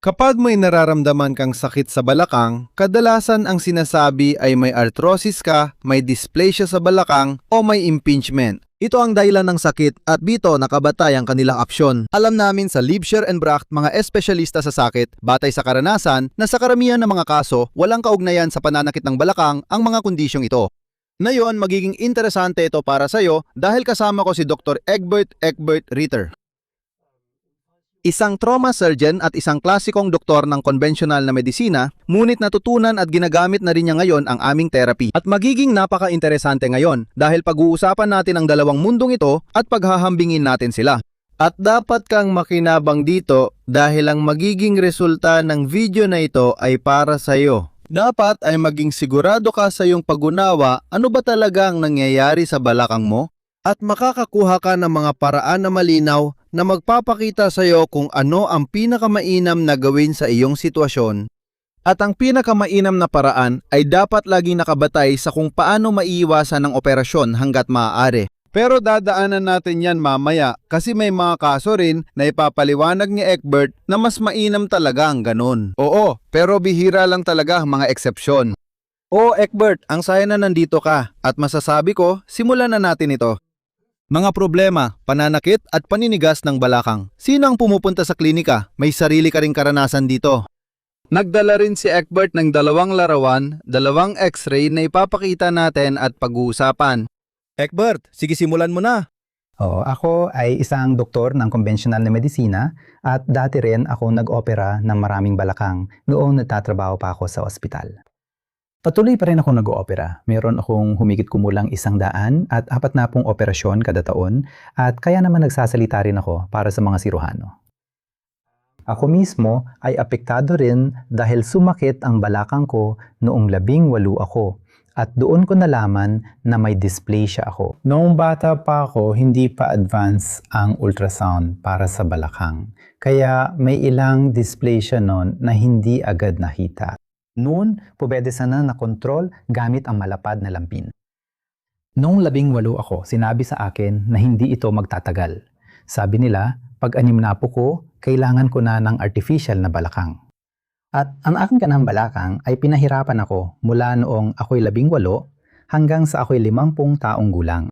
Kapag may nararamdaman kang sakit sa balakang, kadalasan ang sinasabi ay may arthrosis ka, may dysplasia sa balakang, o may impingement. Ito ang dahilan ng sakit at dito nakabatay ang kanilang opsyon. Alam namin sa Liebscher and Bracht, mga espesyalista sa sakit, batay sa karanasan na sa karamihan ng mga kaso, walang kaugnayan sa pananakit ng balakang ang mga kondisyong ito. Ngayon, magiging interesante ito para sa iyo dahil kasama ko si Dr. Egbert Ritter. Isang trauma surgeon at isang klasikong doktor ng konbensyonal na medisina, ngunit natutunan at ginagamit na rin niya ngayon ang aming therapy. At magiging napaka-interesante ngayon dahil pag-uusapan natin ang dalawang mundong ito at paghahambingin natin sila. At dapat kang makinabang dito dahil ang magiging resulta ng video na ito ay para sa iyo. Dapat ay maging sigurado ka sa iyong pag-unawa ano ba talaga ang nangyayari sa balakang mo at makakakuha ka ng mga paraan na malinaw na magpapakita sa iyo kung ano ang pinakamainam na gawin sa iyong sitwasyon. At ang pinakamainam na paraan ay dapat laging nakabatay sa kung paano maiiwasan ang operasyon hanggat maaari. Pero dadaanan natin yan mamaya kasi may mga kaso rin na ipapaliwanag ni Egbert na mas mainam talaga ang ganun. Oo, pero bihira lang talaga ang mga eksepsyon. Egbert, ang saya na nandito ka at masasabi ko, simulan na natin ito. Mga problema, pananakit at paninigas ng balakang. Sino ang pumupunta sa klinika? May sarili ka ring karanasan dito. Nagdala rin si Egbert ng 2 larawan, 2 x-ray na ipapakita natin at pag-uusapan. Egbert, sige simulan mo na. Ako ay isang doktor ng konbensyonal na medisina at dati rin ako nag-opera ng maraming balakang noong nagtatrabaho pa ako sa ospital. Patuloy pa rin ako nag-oopera. Meron akong humigit kumulang 100 at 40 operasyon kada taon at kaya naman nagsasalita rin ako para sa mga siruhano. Ako mismo ay apektado rin dahil sumakit ang balakang ko noong 18 ako at doon ko nalaman na may dysplasia ako. Noong bata pa ako, hindi pa advance ang ultrasound para sa balakang. Kaya may ilang dysplasia noon na hindi agad nakita. Noon, pwede sana na-control gamit ang malapad na lampin. Noong 18 ako, sinabi sa akin na hindi ito magtatagal. Sabi nila, pag 60 ko, kailangan ko na ng artificial na balakang. At ang aking kanang balakang ay pinahirapan ako mula noong ako'y 18 hanggang sa ako'y 50 taong gulang.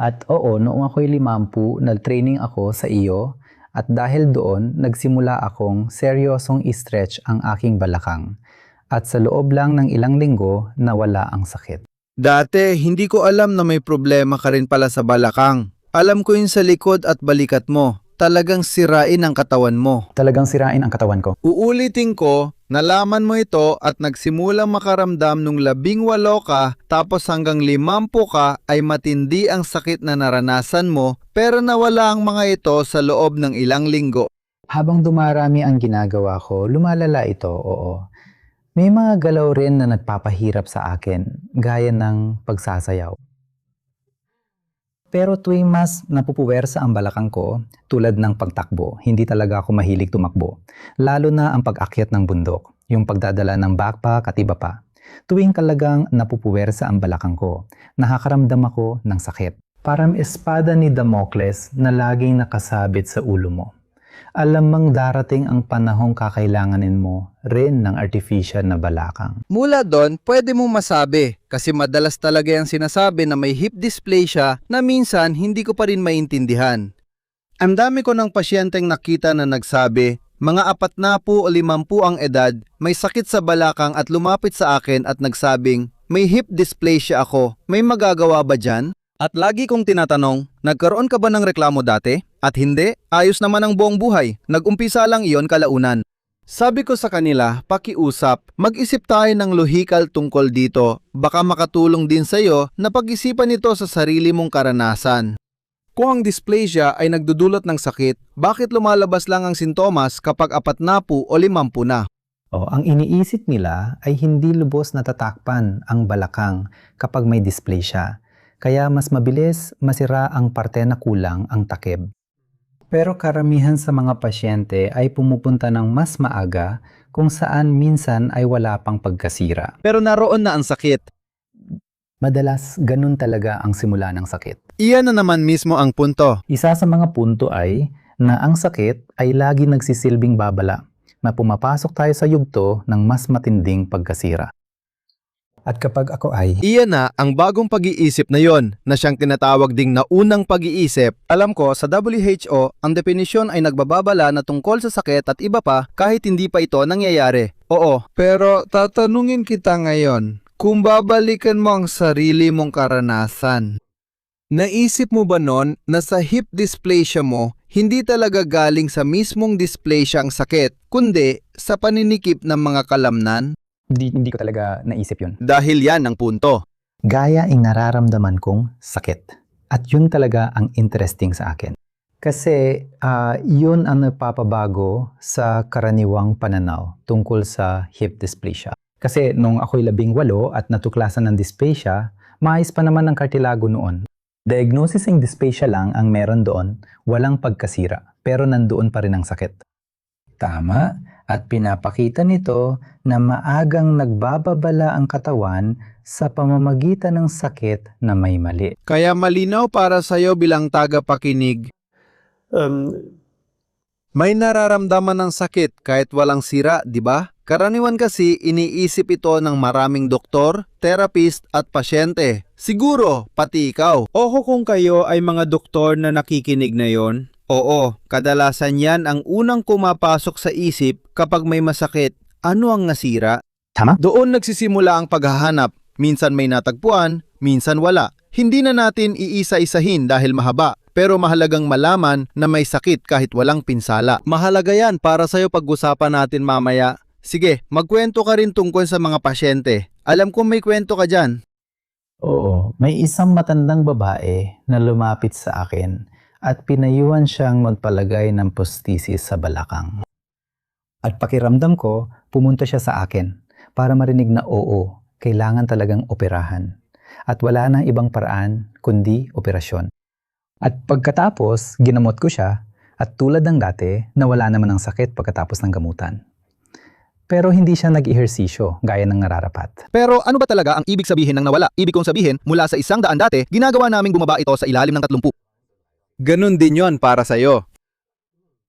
At noong ako'y 50, nag-training ako sa iyo. At dahil doon, nagsimula akong seryosong i-stretch ang aking balakang. At sa loob lang ng ilang linggo, nawala ang sakit. Dati, hindi ko alam na may problema ka rin pala sa balakang. Alam ko yun sa likod at balikat mo. Talagang sirain ang katawan mo. Talagang sirain ang katawan ko. Uulitin ko, nalaman mo ito at nagsimulang makaramdam nung 18 ka tapos hanggang 50 ka ay matindi ang sakit na naranasan mo pero nawala ang mga ito sa loob ng ilang linggo. Habang dumarami ang ginagawa ko, lumalala ito, May mga galaw rin na nagpapahirap sa akin, gaya ng pagsasayaw. Pero tuwing mas napupuwersa ang balakang ko, tulad ng pagtakbo, hindi talaga ako mahilig tumakbo. Lalo na ang pag-akyat ng bundok, yung pagdadala ng backpack at iba pa. Tuwing talagang napupuwersa ang balakang ko, nakakaramdam ako ng sakit. Parang espada ni Damocles na laging nakasabit sa ulo mo. Alam mang darating ang panahong kakailanganin mo rin ng artificial na balakang. Mula doon, pwede mong masabi kasi madalas talaga yung sinasabi na may hip dysplasia na minsan hindi ko pa rin maintindihan. Ang dami ko ng pasyenteng nakita na nagsabi, mga 40 o 50 ang edad, may sakit sa balakang at lumapit sa akin at nagsabing, may hip dysplasia ako, may magagawa ba dyan? At lagi kong tinatanong, nagkaroon ka ba ng reklamo dati? At hindi, ayos naman ang buong buhay. Nag-umpisa lang iyon kalaunan. Sabi ko sa kanila, pakiusap, mag-isip tayo ng lohikal tungkol dito. Baka makatulong din sa iyo na pag-isipan ito sa sarili mong karanasan. Kung ang dysplasia ay nagdudulot ng sakit, bakit lumalabas lang ang sintomas kapag 40 o 50 na? Ang iniisip nila ay hindi lubos natatakpan ang balakang kapag may dysplasia. Kaya mas mabilis masira ang parte na kulang ang takip. Pero karamihan sa mga pasyente ay pumupunta ng mas maaga kung saan minsan ay wala pang pagkasira. Pero naroon na ang sakit. Madalas ganun talaga ang simula ng sakit. Iyan na naman mismo ang punto. Isa sa mga punto ay na ang sakit ay lagi nagsisilbing babala na pumapasok tayo sa yugto ng mas matinding pagkasira. At kapag ako ay Iyan na ang bagong pag-iisip na yon na siyang tinatawag ding naunang pag-iisip. Alam ko, sa WHO, ang definisyon ay nagbababala na tungkol sa sakit at iba pa kahit hindi pa ito nangyayari. Oo, pero tatanungin kita ngayon, kung babalikan mo ang sarili mong karanasan, naisip mo ba nun na sa hip dysplasia mo, hindi talaga galing sa mismong dysplasia ang sakit, kundi sa paninikip ng mga kalamnan? hindi ko talaga naisip yun. Dahil yan ang punto. Gaya ang nararamdaman kong sakit. At yun talaga ang interesting sa akin. Kasi yun ang nagpapabago sa karaniwang pananaw tungkol sa hip dysplasia. Kasi nung ako'y 18 at natuklasan ng dysplasia, maayos pa naman ang kartilago noon. Diagnosis ng dysplasia lang ang meron doon, walang pagkasira, pero nandoon pa rin ang sakit. Tama. At pinapakita nito na maagang nagbababala ang katawan sa pamamagitan ng sakit na may mali. Kaya malinaw para sa'yo bilang tagapakinig, may nararamdaman ng sakit kahit walang sira, di ba? Karaniwan kasi iniisip ito ng maraming doktor, therapist at pasyente. Siguro, pati ikaw. Oho kung kayo ay mga doktor na nakikinig na yon. Oo, kadalasan yan ang unang pumapasok sa isip kapag may masakit. Ano ang nasira? Tama? Doon nagsisimula ang paghahanap. Minsan may natagpuan, minsan wala. Hindi na natin iisa-isahin dahil mahaba, pero mahalagang malaman na may sakit kahit walang pinsala. Mahalaga yan para sa'yo pag-usapan natin mamaya. Sige, magkwento ka rin tungkol sa mga pasyente. Alam kong may kwento ka dyan. Oo, may isang matandang babae na lumapit sa akin at pinayuhan siyang magpalagay ng prosthesis sa balakang. At pakiramdam ko, pumunta siya sa akin para marinig na oo, kailangan talagang operahan. At wala nang ibang paraan kundi operasyon. At pagkatapos, ginamot ko siya at tulad ng dati, nawala naman ang sakit pagkatapos ng gamutan. Pero hindi siya nag-ehersisyo gaya ng nararapat. Pero ano ba talaga ang ibig sabihin ng nawala? Ibig kong sabihin, mula sa 100 dati, ginagawa naming bumaba ito sa ilalim ng 30. Ganon din yon para sa'yo.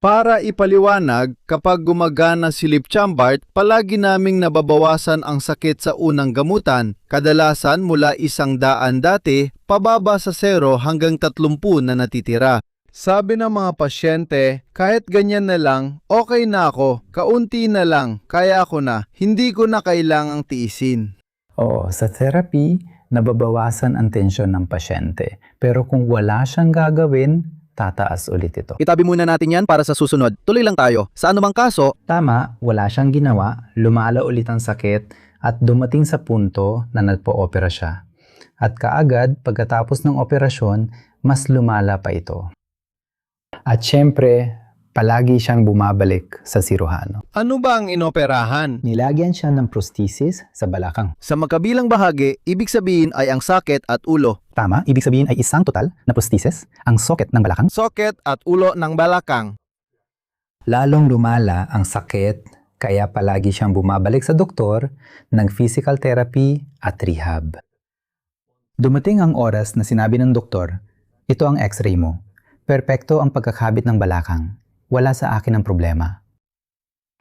Para ipaliwanag, kapag gumagana si Lipchambart, palagi naming nababawasan ang sakit sa unang gamutan. Kadalasan mula 100 dati, pababa sa 0 hanggang 30 na natitira. Sabi ng mga pasyente, kahit ganyan na lang, okay na ako, kaunti na lang, kaya ako na, hindi ko na kailangang tiisin. Oo, sa therapy, nababawasan ang tensyon ng pasyente. Pero kung wala siyang gagawin, tataas ulit ito. Itabi muna natin yan para sa susunod. Tuloy lang tayo. Sa anumang kaso, Tama, wala siyang ginawa, lumala ulit ang sakit at dumating sa punto na nagpo-opera siya. At kaagad, pagkatapos ng operasyon, mas lumala pa ito. At syempre, palagi siyang bumabalik sa siruhano. Ano ba ang inoperahan? Nilagyan siya ng prosthesis sa balakang. sa magkabilang bahagi, ibig sabihin ay ang sakit at ulo. Tama, ibig sabihin ay isang total na prosthesis, ang socket ng balakang. Socket at ulo ng balakang. Lalong lumala ang sakit, kaya palagi siyang bumabalik sa doktor ng physical therapy at rehab. Dumating ang oras na sinabi ng doktor, ito ang x-ray mo. Perpekto ang pagkakabit ng balakang. Wala sa akin ang problema.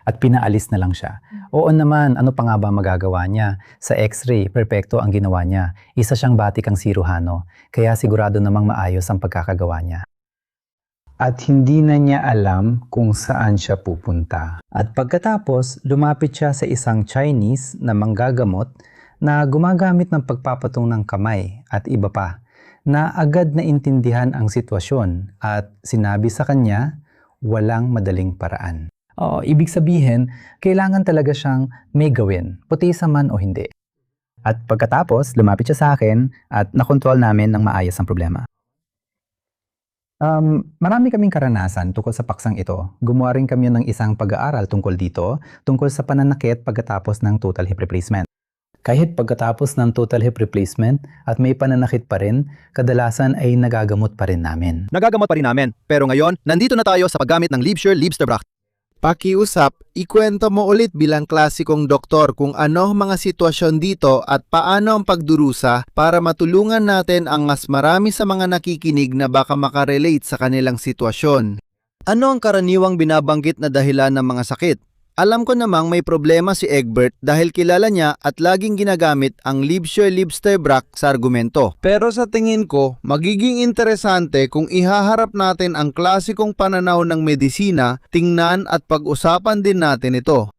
At pinaalis na lang siya. Oo naman, ano pa nga ba magagawa niya? Sa x-ray, perpekto ang ginawa niya. Isa siyang batikang siruhano, kaya sigurado namang maayos ang pagkakagawa niya. At hindi na niya alam kung saan siya pupunta. At pagkatapos, lumapit siya sa isang Chinese na manggagamot na gumagamit ng pagpapatong ng kamay at iba pa, na agad na intindihan ang sitwasyon at sinabi sa kanya, walang madaling paraan. Ibig sabihin, kailangan talaga siyang may gawin, putisa man o hindi. At pagkatapos, lumapit siya sa akin at nakontrol namin ng maayos ang problema. Marami kaming karanasan tungkol sa paksang ito. Gumawa rin kami ng isang pag-aaral tungkol dito, tungkol sa pananakit pagkatapos ng total hip replacement. Kahit pagkatapos ng total hip replacement at may pananakit pa rin, kadalasan ay nagagamot pa rin namin. Nagagamot pa rin namin. Pero ngayon, nandito na tayo sa paggamit ng Liebscher-Liebsterbracht. Pakiusap, ikwento mo ulit bilang klasikong doktor kung ano mga sitwasyon dito at paano ang pagdurusa para matulungan natin ang mas marami sa mga nakikinig na baka makarelate sa kanilang sitwasyon. Ano ang karaniwang binabanggit na dahilan ng mga sakit? Alam ko namang may problema si Egbert dahil kilala niya at laging ginagamit ang Liebscher-Liebster-Brack sa argumento. Pero sa tingin ko, magiging interesante kung ihaharap natin ang klasikong pananaw ng medisina, tingnan at pag-usapan din natin ito.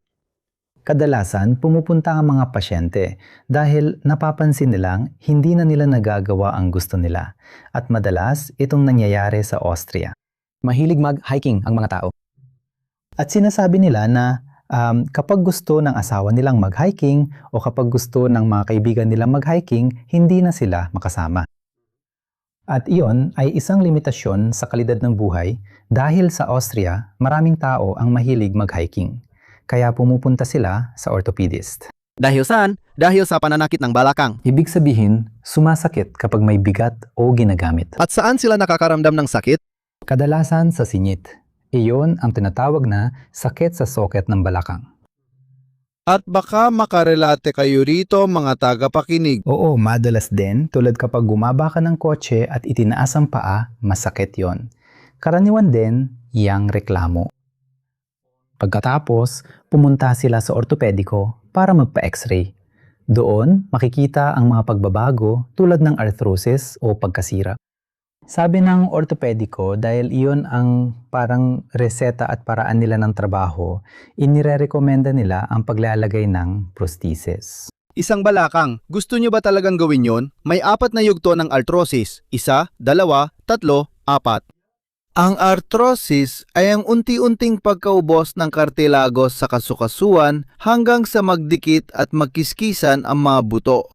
Kadalasan, pumupunta ang mga pasyente dahil napapansin nilang hindi na nila nagagawa ang gusto nila. At madalas, itong nangyayari sa Austria. Mahilig mag-hiking ang mga tao. At sinasabi nila na kapag gusto ng asawa nilang mag-hiking o kapag gusto ng mga kaibigan nilang mag-hiking, hindi na sila makasama. At iyon ay isang limitasyon sa kalidad ng buhay dahil sa Austria, maraming tao ang mahilig mag-hiking. Kaya pumupunta sila sa orthopedist. Dahil saan? Dahil sa pananakit ng balakang. Ibig sabihin, sumasakit kapag may bigat o ginagamit. At saan sila nakakaramdam ng sakit? Kadalasan sa singit. Iyon ang tinatawag na sakit sa socket ng balakang. At baka makarelate kayo rito mga tagapakinig. Oo, madalas din tulad kapag gumaba ka ng kotse at itinaas ang paa, masakit yon. Karaniwan din, yang reklamo. Pagkatapos, pumunta sila sa ortopediko para magpa-x-ray. Doon, makikita ang mga pagbabago tulad ng arthrosis o pagkasira. Sabi ng ortopediko dahil iyon ang parang reseta at paraan nila ng trabaho, inirerekomenda nila ang paglalagay ng prosthesis. Isang balakang, gusto nyo ba talagang gawin yon? May 4 na yugto ng arthrosis. 1, 2, 3, 4. Ang arthrosis ay ang unti-unting pagkaubos ng kartilagos sa kasukasuan hanggang sa magdikit at magkiskisan ang mga buto.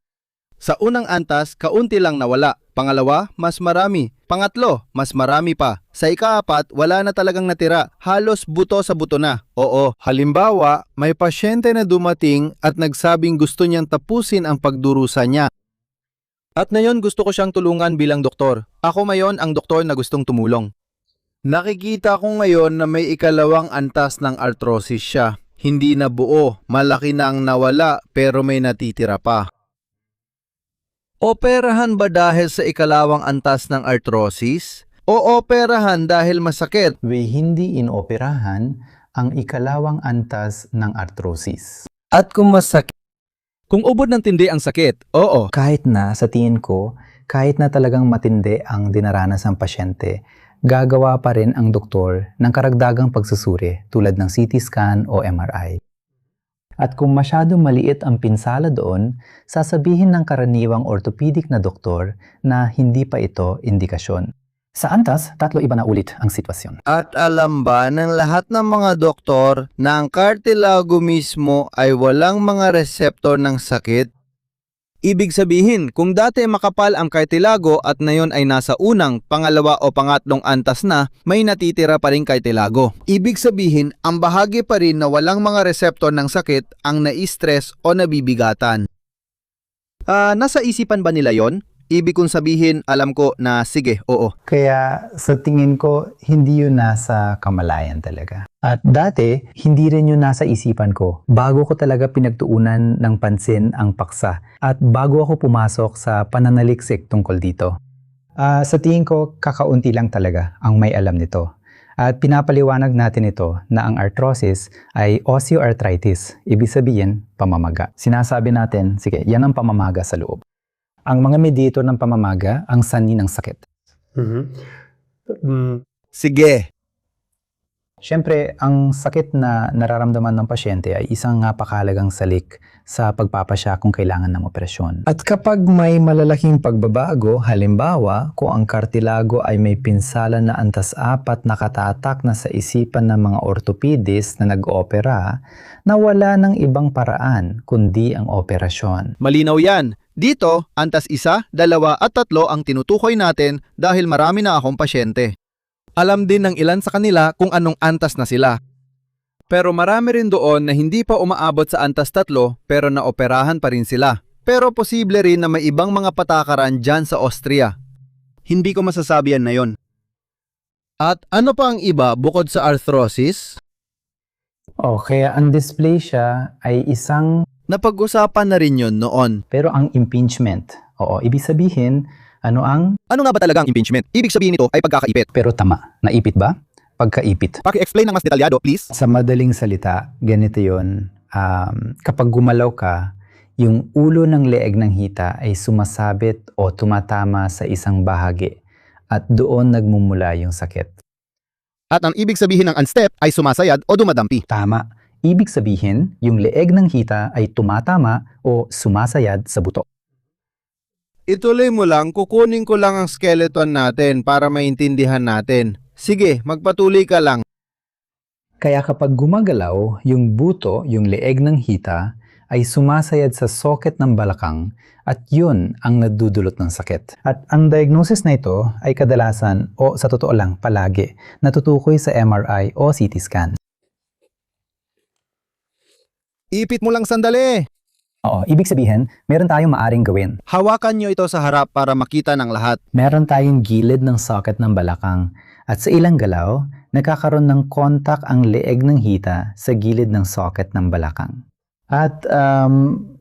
Sa unang antas, kaunti lang nawala. Pangalawa, mas marami. Pangatlo, mas marami pa. Sa ika-4, wala na talagang natira. Halos buto sa buto na. Oo, halimbawa, may pasyente na dumating at nagsabing gusto niyang tapusin ang pagdurusa niya. At ngayon gusto ko siyang tulungan bilang doktor. Ako ngayon ang doktor na gustong tumulong. Nakikita ko ngayon na may ikalawang antas ng arthrosis siya. Hindi na buo, malaki na ang nawala pero may natitira pa. Operahan ba dahil sa ikalawang antas ng arthrosis? O operahan dahil masakit? Hindi inoperahan ang ikalawang antas ng arthrosis. At kung masakit? Kung ubod ng tindi ang sakit, oo. Kahit na sa tingin ko, kahit na talagang matindi ang dinaranas ng pasyente, gagawa pa rin ang doktor ng karagdagang pagsusuri tulad ng CT scan o MRI. At kung masyadong maliit ang pinsala doon, sasabihin ng karaniwang orthopedic na doktor na hindi pa ito indikasyon. Sa antas, 3 iba na ulit ang sitwasyon. At alam ba ng lahat ng mga doktor na ang cartilago mismo ay walang mga reseptor ng sakit? Ibig sabihin, kung dati makapal ang cartilago at ngayon ay nasa unang, pangalawa o pangatlong antas na, may natitira pa rin cartilago. Ibig sabihin, ang bahagi pa rin na walang mga reseptor ng sakit ang na-stress o nabibigatan. Nasa isipan ba nila yon? Ibig kong sabihin, alam ko na sige, oo. Kaya sa tingin ko, hindi yun nasa kamalayan talaga. At dati, hindi rin yun nasa isipan ko. Bago ko talaga pinagtuunan ng pansin ang paksa at bago ako pumasok sa pananaliksik tungkol dito. Sa tingin ko, kakaunti lang talaga ang may alam nito. At pinapaliwanag natin ito na ang arthrosis ay osteoarthritis, ibig sabihin, pamamaga. Sinasabi natin, sige, yan ang pamamaga sa loob. Ang mga mediator ng pamamaga ang sanhi ng sakit. Sige. Siyempre, ang sakit na nararamdaman ng pasyente ay isang napakahalagang salik sa pagpapasya kung kailangan ng operasyon. At kapag may malalaking pagbabago, halimbawa, kung ang kartilago ay may pinsala na antas 4 nakatatak na sa isipan ng mga orthopedist na nag-opera, na wala ng ibang paraan kundi ang operasyon. Malinaw yan. Dito, antas 1, 2 at 3 ang tinutukoy natin dahil marami na akong pasyente. Alam din ng ilan sa kanila kung anong antas na sila. Pero marami rin doon na hindi pa umaabot sa antas 3 pero naoperahan pa rin sila. Pero posible rin na may ibang mga patakaran dyan sa Austria. Hindi ko masasabi yan na yon. At ano pa ang iba bukod sa arthrosis? Kaya ang dysplasia ay isang Napag-usapan na rin yun noon. pero ang impingement. Ibig sabihin, ano nga ba talaga ang impingement? Ibig sabihin nito ay pagkakaipit. Pero tama, naipit ba? pagkaipit. Paki-explain ng mas detalyado, please. Sa madaling salita, ganito yun. Kapag gumalaw ka, yung ulo ng leeg ng hita ay sumasabit o tumatama sa isang bahagi at doon nagmumula yung sakit. At ang ibig sabihin ng unstep ay sumasayad o dumadampi. Tama. Ibig sabihin, yung leeg ng hita ay tumatama o sumasayad sa buto. Ituloy mo lang, kukunin ko lang ang skeleton natin para maintindihan natin. Sige, magpatuloy ka lang. Kaya kapag gumagalaw, yung buto, yung leeg ng hita, ay sumasayad sa socket ng balakang at yun ang nadudulot ng sakit. At ang diagnosis na ito ay kadalasan o sa totoo lang palagi natutukoy sa MRI o CT scan. Ipit mo lang sandali. Oo, ibig sabihin, meron tayong maaring gawin. Hawakan nyo ito sa harap para makita ng lahat. Meron tayong gilid ng socket ng balakang at sa ilang galaw, nagkakaroon ng kontak ang leeg ng hita sa gilid ng socket ng balakang. At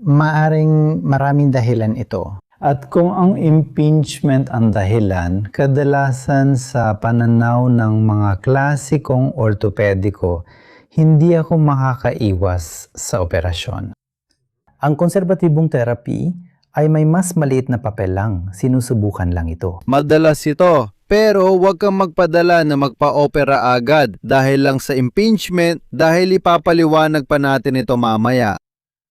maaring maraming dahilan ito. At kung ang impingement ang dahilan, kadalasan sa pananaw ng mga klasikong ortopediko, hindi ako makakaiwas sa operasyon. Ang konserbatibong therapy ay may mas maliit na papel lang, sinusubukan lang ito. Madalas ito. Pero huwag kang magpadala na magpa-opera agad dahil lang sa impingement dahil ipapaliwanag pa natin ito mamaya.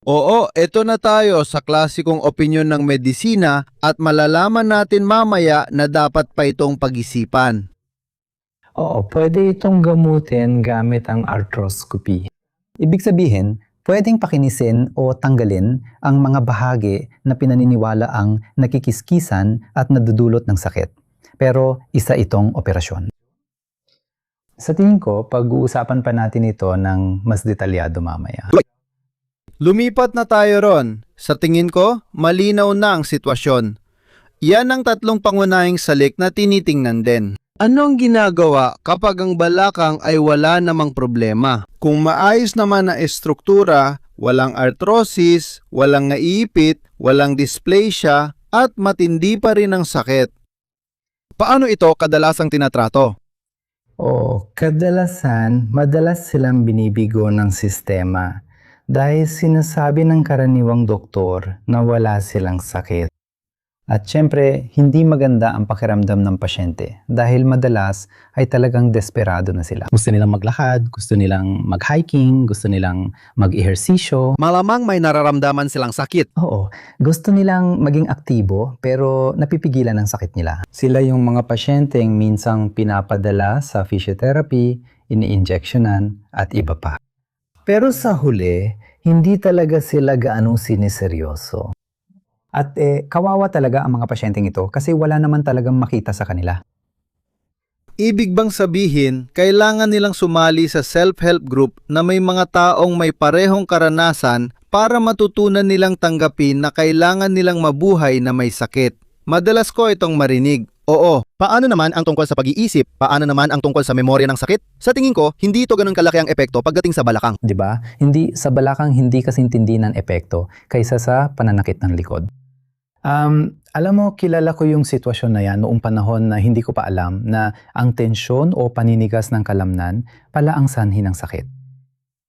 Oo, ito na tayo sa klasikong opinyon ng medisina at malalaman natin mamaya na dapat pa itong pag-isipan. Oo, pwede itong gamutin gamit ang arthroscopy. Ibig sabihin, pwedeng pakinisin o tanggalin ang mga bahagi na pinaniniwala ang nakikiskisan at nadudulot ng sakit. Pero isa itong operasyon. Sa tingin ko, pag-uusapan pa natin ito ng mas detalyado mamaya. Lumipat na tayo ron. Sa tingin ko, malinaw na ang sitwasyon. Yan ang tatlong pangunahing salik na tinitingnan din. Ano ang ginagawa kapag ang balakang ay wala namang problema? Kung maayos naman na estruktura, walang arthrosis, walang naiipit, walang dysplasia, at matindi pa rin ang sakit. Paano ito kadalasang tinatrato? Kadalasan, madalas silang binibigo ng sistema dahil sinasabi ng karaniwang doktor na wala silang sakit. At syempre, hindi maganda ang pakiramdam ng pasyente dahil madalas ay talagang desperado na sila. Gusto nilang maglakad, gusto nilang mag-hiking, gusto nilang mag-ehersisyo. Malamang may nararamdaman silang sakit. Oo, gusto nilang maging aktibo pero napipigilan ang sakit nila. Sila yung mga pasyenteng minsang pinapadala sa physiotherapy, ini-injectionan at iba pa. Pero sa huli, hindi talaga sila gaano siniseryoso. At kawawa talaga ang mga pasyenteng ito kasi wala naman talagang makita sa kanila. Ibig bang sabihin, kailangan nilang sumali sa self-help group na may mga taong may parehong karanasan para matutunan nilang tanggapin na kailangan nilang mabuhay na may sakit. Madalas ko itong marinig. Oo. Paano naman ang tungkol sa pag-iisip? Paano naman ang tungkol sa memorya ng sakit? Sa tingin ko, hindi ito ganun kalaki ang epekto pagdating sa balakang. 'Di ba? Hindi sa balakang hindi kasintindi ng epekto kaysa sa pananakit ng likod. Alam mo, kilala ko yung sitwasyon na yan noong panahon na hindi ko pa alam na ang tensyon o paninigas ng kalamnan pala ang sanhi ng sakit.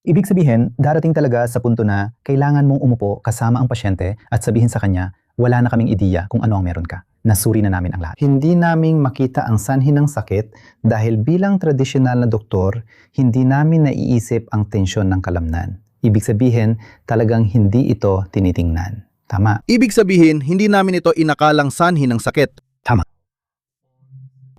Ibig sabihin, darating talaga sa punto na kailangan mong umupo kasama ang pasyente at sabihin sa kanya, wala na kaming ideya kung ano ang meron ka. Nasuri na namin ang lahat. Hindi naming makita ang sanhi ng sakit dahil bilang tradisyonal na doktor, hindi namin naiisip ang tensyon ng kalamnan. Ibig sabihin, talagang hindi ito tinitingnan. Tama. Ibig sabihin, hindi namin ito inakalang sanhi ng sakit. Tama.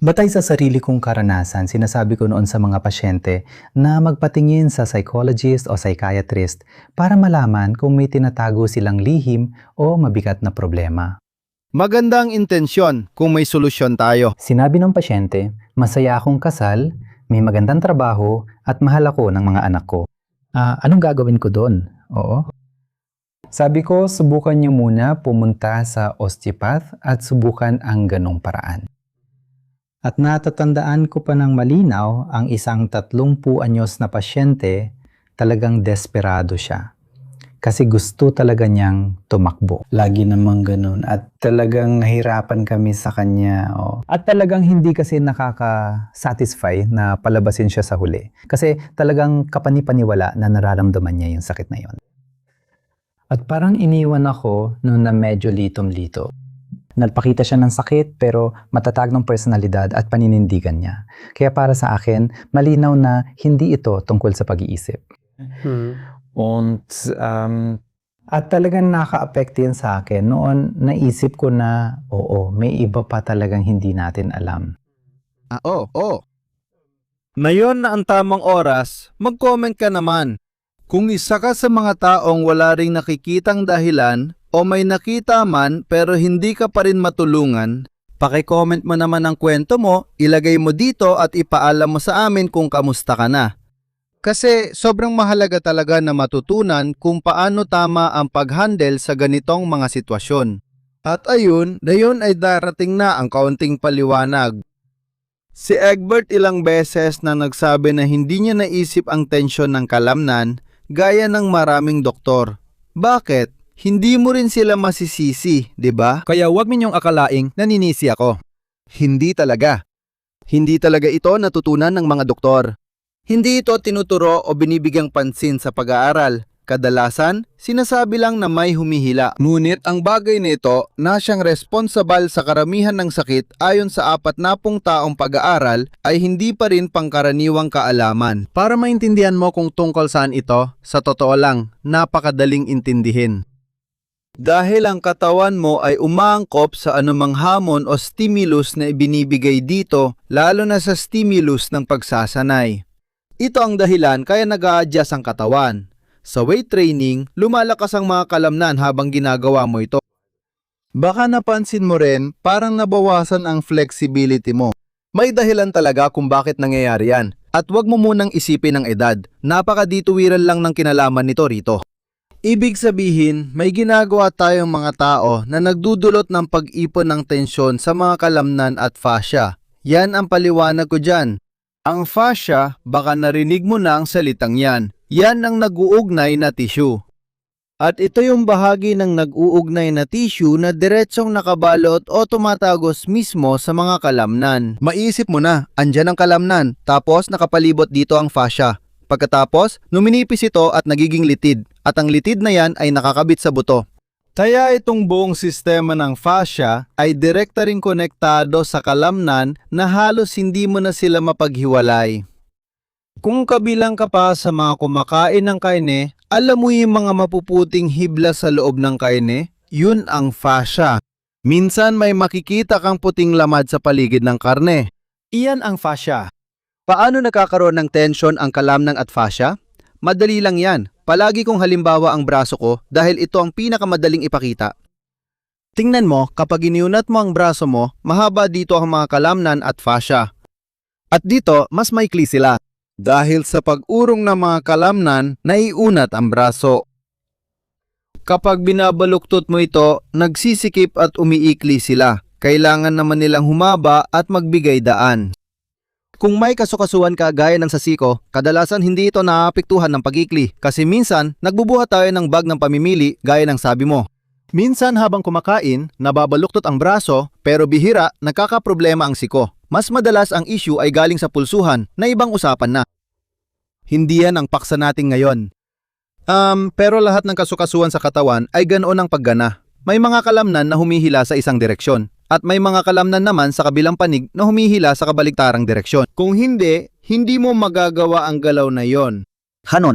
Batay sa sarili kong karanasan, sinasabi ko noon sa mga pasyente na magpatingin sa psychologist o psychiatrist para malaman kung may tinatago silang lihim o mabigat na problema. Magandang intensyon kung may solusyon tayo. Sinabi ng pasyente, masaya akong kasal, may magandang trabaho at mahal ako ng mga anak ko. Anong gagawin ko doon? Oo. Sabi ko, subukan niyo muna pumunta sa osteopath at subukan ang ganong paraan. At natatandaan ko pa ng malinaw ang isang 30 anyos na pasyente, talagang desperado siya. kasi gusto talaga niyang tumakbo. Lagi namang ganun. At talagang nahirapan kami sa kanya. Oh. At talagang hindi kasi nakaka-satisfy na palabasin siya sa huli. Kasi talagang kapanipaniwala na nararamdaman niya yung sakit na yun. At parang iniwan ako noon na medyo litom-lito. Nagpakita siya ng sakit pero matatag ng personalidad at paninindigan niya. Kaya para sa akin, malinaw na hindi ito tungkol sa pag-iisip. At talagang naka-apekto yun sa akin. Noon, naisip ko na, oo, may iba pa talagang hindi natin alam. Ngayon na ang tamang oras, mag-comment ka naman. Kung isa ka sa mga taong wala ring nakikitang dahilan o may nakita man pero hindi ka pa rin matulungan, paki-comment mo naman ang kwento mo, ilagay mo dito at ipaalam mo sa amin kung kamusta ka na. Kasi sobrang mahalaga talaga na matutunan kung paano tama ang pag-handle sa ganitong mga sitwasyon. At ayun, na yun ay darating na ang kaunting paliwanag. Si Egbert ilang beses na nagsabi na hindi niya naisip ang tensyon ng kalamnan gaya ng maraming doktor. Bakit? Hindi mo rin sila masisisi, di ba? Kaya huwag ninyong akalaing naninisi ako. Hindi talaga. Hindi talaga ito natutunan ng mga doktor. Hindi ito tinuturo o binibigyang pansin sa pag-aaral. Kadalasan, sinasabi lang na may humihila. Ngunit ang bagay nito na siyang responsable sa karamihan ng sakit ayon sa 40 taong pag-aaral ay hindi pa rin pangkaraniwang kaalaman. Para maintindihan mo kung tungkol saan ito, sa totoo lang, napakadaling intindihin. Dahil ang katawan mo ay umaangkop sa anumang hamon o stimulus na ibinibigay dito, lalo na sa stimulus ng pagsasanay. Ito ang dahilan kaya nag-a-adjust ang katawan. Sa weight training, lumalakas ang mga kalamnan habang ginagawa mo ito. Baka napansin mo rin, parang nabawasan ang flexibility mo. May dahilan talaga kung bakit nangyayari yan. At huwag mo munang isipin ang edad. Napakadituwiran lang ng kinalaman nito rito. Ibig sabihin, may ginagawa tayong mga tao na nagdudulot ng pag-ipon ng tensyon sa mga kalamnan at fascia. Yan ang paliwanag ko dyan. Ang fascia, baka narinig mo na ang salitang yan. Yan ang nag-uugnay na tissue. At ito yung bahagi ng nag-uugnay na tissue na diretsong nakabalot o tumatagos mismo sa mga kalamnan. Maisip mo na, andyan ang kalamnan, tapos nakapalibot dito ang fascia. Pagkatapos, numinipis ito at nagiging litid. At ang litid na yan ay nakakabit sa buto. Kaya itong buong sistema ng fascia ay direkta ring konektado sa kalamnan na halos hindi mo na sila mapaghiwalay. Kung kabilang ka pa sa mga kumakain ng karne, alam mo yung mga mapuputing hibla sa loob ng karne? Yun ang fascia. Minsan may makikita kang puting lamad sa paligid ng karne. Iyan ang fascia. Paano nagkakaroon ng tension ang kalamnan at fascia? Madali lang yan. Palagi kong halimbawa ang braso ko dahil ito ang pinakamadaling ipakita. Tingnan mo, kapag iniunat mo ang braso mo, mahaba dito ang mga kalamnan at fascia. At dito, mas maikli sila. Dahil sa pag-urong ng mga kalamnan, naiunat ang braso. Kapag binabaluktot mo ito, nagsisikip at umiikli sila. Kailangan naman nilang humaba at magbigay daan. Kung may kasukasuan ka gaya ng sa siko, kadalasan hindi ito naapektuhan ng pag-ikli kasi minsan nagbubuhat tayo ng bag ng pamimili gaya ng sabi mo. Minsan habang kumakain, nababaluktot ang braso pero bihira nagkakaproblema ang siko. Mas madalas ang issue ay galing sa pulsuhan na ibang usapan na. Hindi yan ang paksa natin ngayon. Pero lahat ng kasukasuan sa katawan ay ganoon ang paggana. May mga kalamnan na humihila sa isang direksyon. At may mga kalamnan naman sa kabilang panig na humihila sa kabaligtarang direksyon. Kung hindi, hindi mo magagawa ang galaw na yon. Hanon.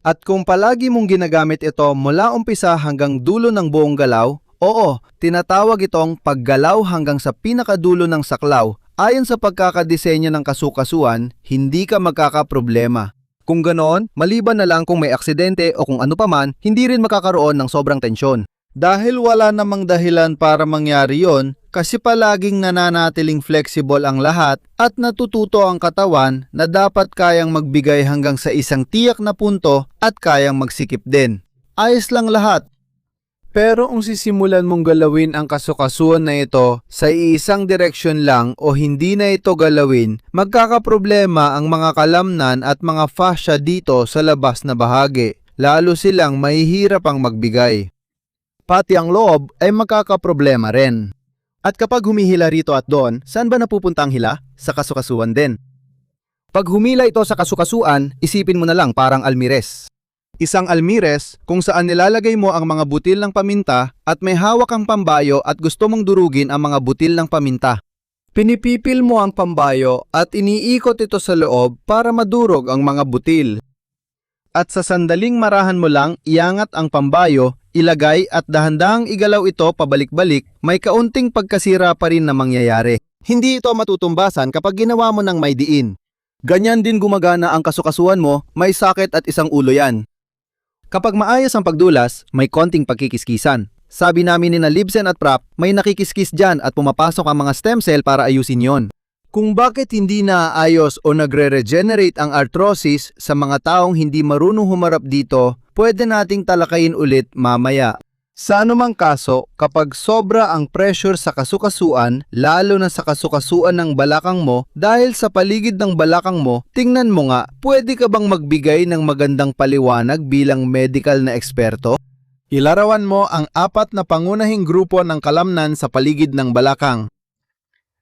At kung palagi mong ginagamit ito mula umpisa hanggang dulo ng buong galaw, oo, tinatawag itong paggalaw hanggang sa pinakadulo ng saklaw. Ayon sa pagkakadisenyo ng kasukasuan, hindi ka magkakaproblema. Kung ganoon, maliban na lang kung may aksidente o kung ano paman, hindi rin makakaroon ng sobrang tensyon. Dahil wala namang dahilan para mangyari yon, kasi palaging nananatiling flexible ang lahat at natututo ang katawan na dapat kayang magbigay hanggang sa isang tiyak na punto at kayang magsikip din. Ayos lang lahat. Pero kung sisimulan mong galawin ang kasukasuan na ito sa isang direksyon lang o hindi na ito galawin, magkakaproblema ang mga kalamnan at mga fascia dito sa labas na bahagi. lalo silang mahihirap ang magbigay. Pati ang loob ay magkakaproblema rin. At kapag humihila rito at doon, saan ba napupunta ang hila? Sa kasukasuan din. Pag humila ito sa kasukasuan, isipin mo na lang parang almires. Isang almires kung saan nilalagay mo ang mga butil ng paminta at may hawak ang pambayo at gusto mong durugin ang mga butil ng paminta. Pinipipil mo ang pambayo at iniikot ito sa loob para madurog ang mga butil. At sa sandaling marahan mo lang, iangat ang pambayo, ilagay at dahan-dahang igalaw ito pabalik-balik, may kaunting pagkasira pa rin na mangyayari. Hindi ito matutumbasan kapag ginawa mo ng may diin. Ganyan din gumagana ang kasukasuan mo, may sakit at isang ulo yan. Kapag maayos ang pagdulas, may konting pagkikiskisan. Sabi namin ni na Libsen at Prap, may nakikiskis dyan at pumapasok ang mga stem cell para ayusin yon. Kung bakit hindi naaayos o nagre-regenerate ang arthrosis sa mga taong hindi marunong humarap dito, pwede nating talakayin ulit mamaya. Sa anumang kaso, kapag sobra ang pressure sa kasukasuan, lalo na sa kasukasuan ng balakang mo, dahil sa paligid ng balakang mo, tingnan mo nga, pwede ka bang magbigay ng magandang paliwanag bilang medical na eksperto? Ilarawan mo ang 4 na pangunahing grupo ng kalamnan sa paligid ng balakang.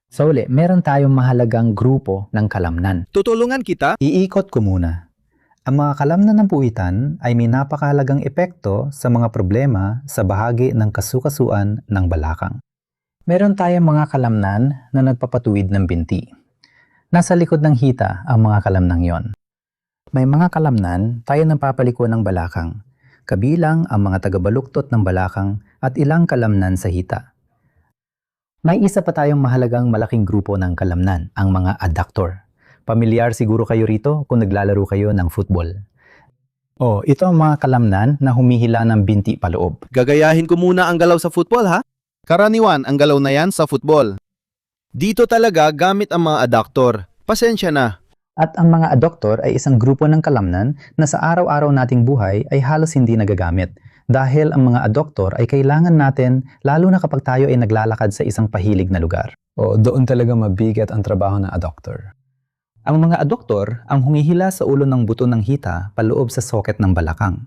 So uli, meron tayong mahalagang grupo ng kalamnan. Tutulungan kita? Iikot ko muna. Ang mga kalamnan ng puwitan ay may napakahalagang epekto sa mga problema sa bahagi ng kasukasuan ng balakang. Meron tayong mga kalamnan na nagpapatuwid ng binti. Nasa likod ng hita ang mga kalamnang yon. May mga kalamnan tayo napapaliko ng balakang, kabilang ang mga tagabaluktot ng balakang at ilang kalamnan sa hita. May isa pa tayong mahalagang malaking grupo ng kalamnan, ang mga adductor. Pamilyar siguro kayo rito kung naglalaro kayo ng football. Ito ang mga kalamnan na humihila ng binti paloob. Gagayahin ko muna ang galaw sa football ha? Karaniwan ang galaw na yan sa football. Dito talaga gamit ang mga adductor. Pasensya na. At ang mga adductor ay isang grupo ng kalamnan na sa araw-araw nating buhay ay halos hindi nagagamit. Dahil ang mga adductor ay kailangan natin lalo na kapag tayo ay naglalakad sa isang pahilig na lugar. Doon talaga mabigat ang trabaho ng adductor. Ang mga adductor ang humihila sa ulo ng buto ng hita paloob sa socket ng balakang.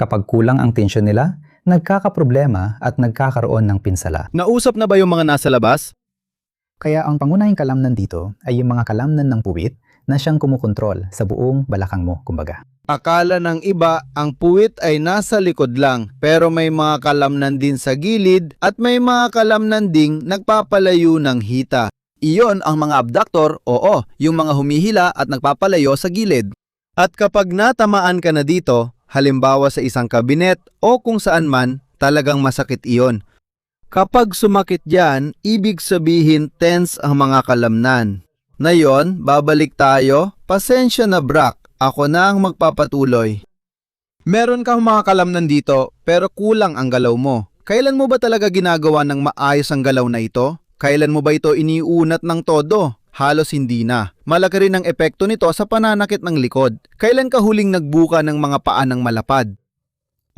Kapag kulang ang tensyon nila, nagkakaproblema at nagkakaroon ng pinsala. Nausap na ba yung mga nasa labas? Kaya ang pangunahing kalamnan dito ay yung mga kalamnan ng puwit na siyang kumukontrol sa buong balakang mo, kumbaga. Akala ng iba ang puwit ay nasa likod lang, pero may mga kalamnan din sa gilid at may mga kalamnan ding nagpapalayo ng hita. Iyon ang mga abductor, yung mga humihila at nagpapalayo sa gilid. At kapag natamaan ka na dito, halimbawa sa isang kabinet o kung saan man, talagang masakit iyon. Kapag sumakit diyan, ibig sabihin tense ang mga kalamnan. Ngayon, babalik tayo. Pasensya na Brock, ako na ang magpapatuloy. Meron kang mga kalamnan dito, pero kulang ang galaw mo. Kailan mo ba talaga ginagawa ng maayos ang galaw na ito? Kailan mo ba ito iniunat ng todo? Halos hindi na. Malaki rin ang epekto nito sa pananakit ng likod. Kailan ka huling nagbuka ng mga paa ng malapad?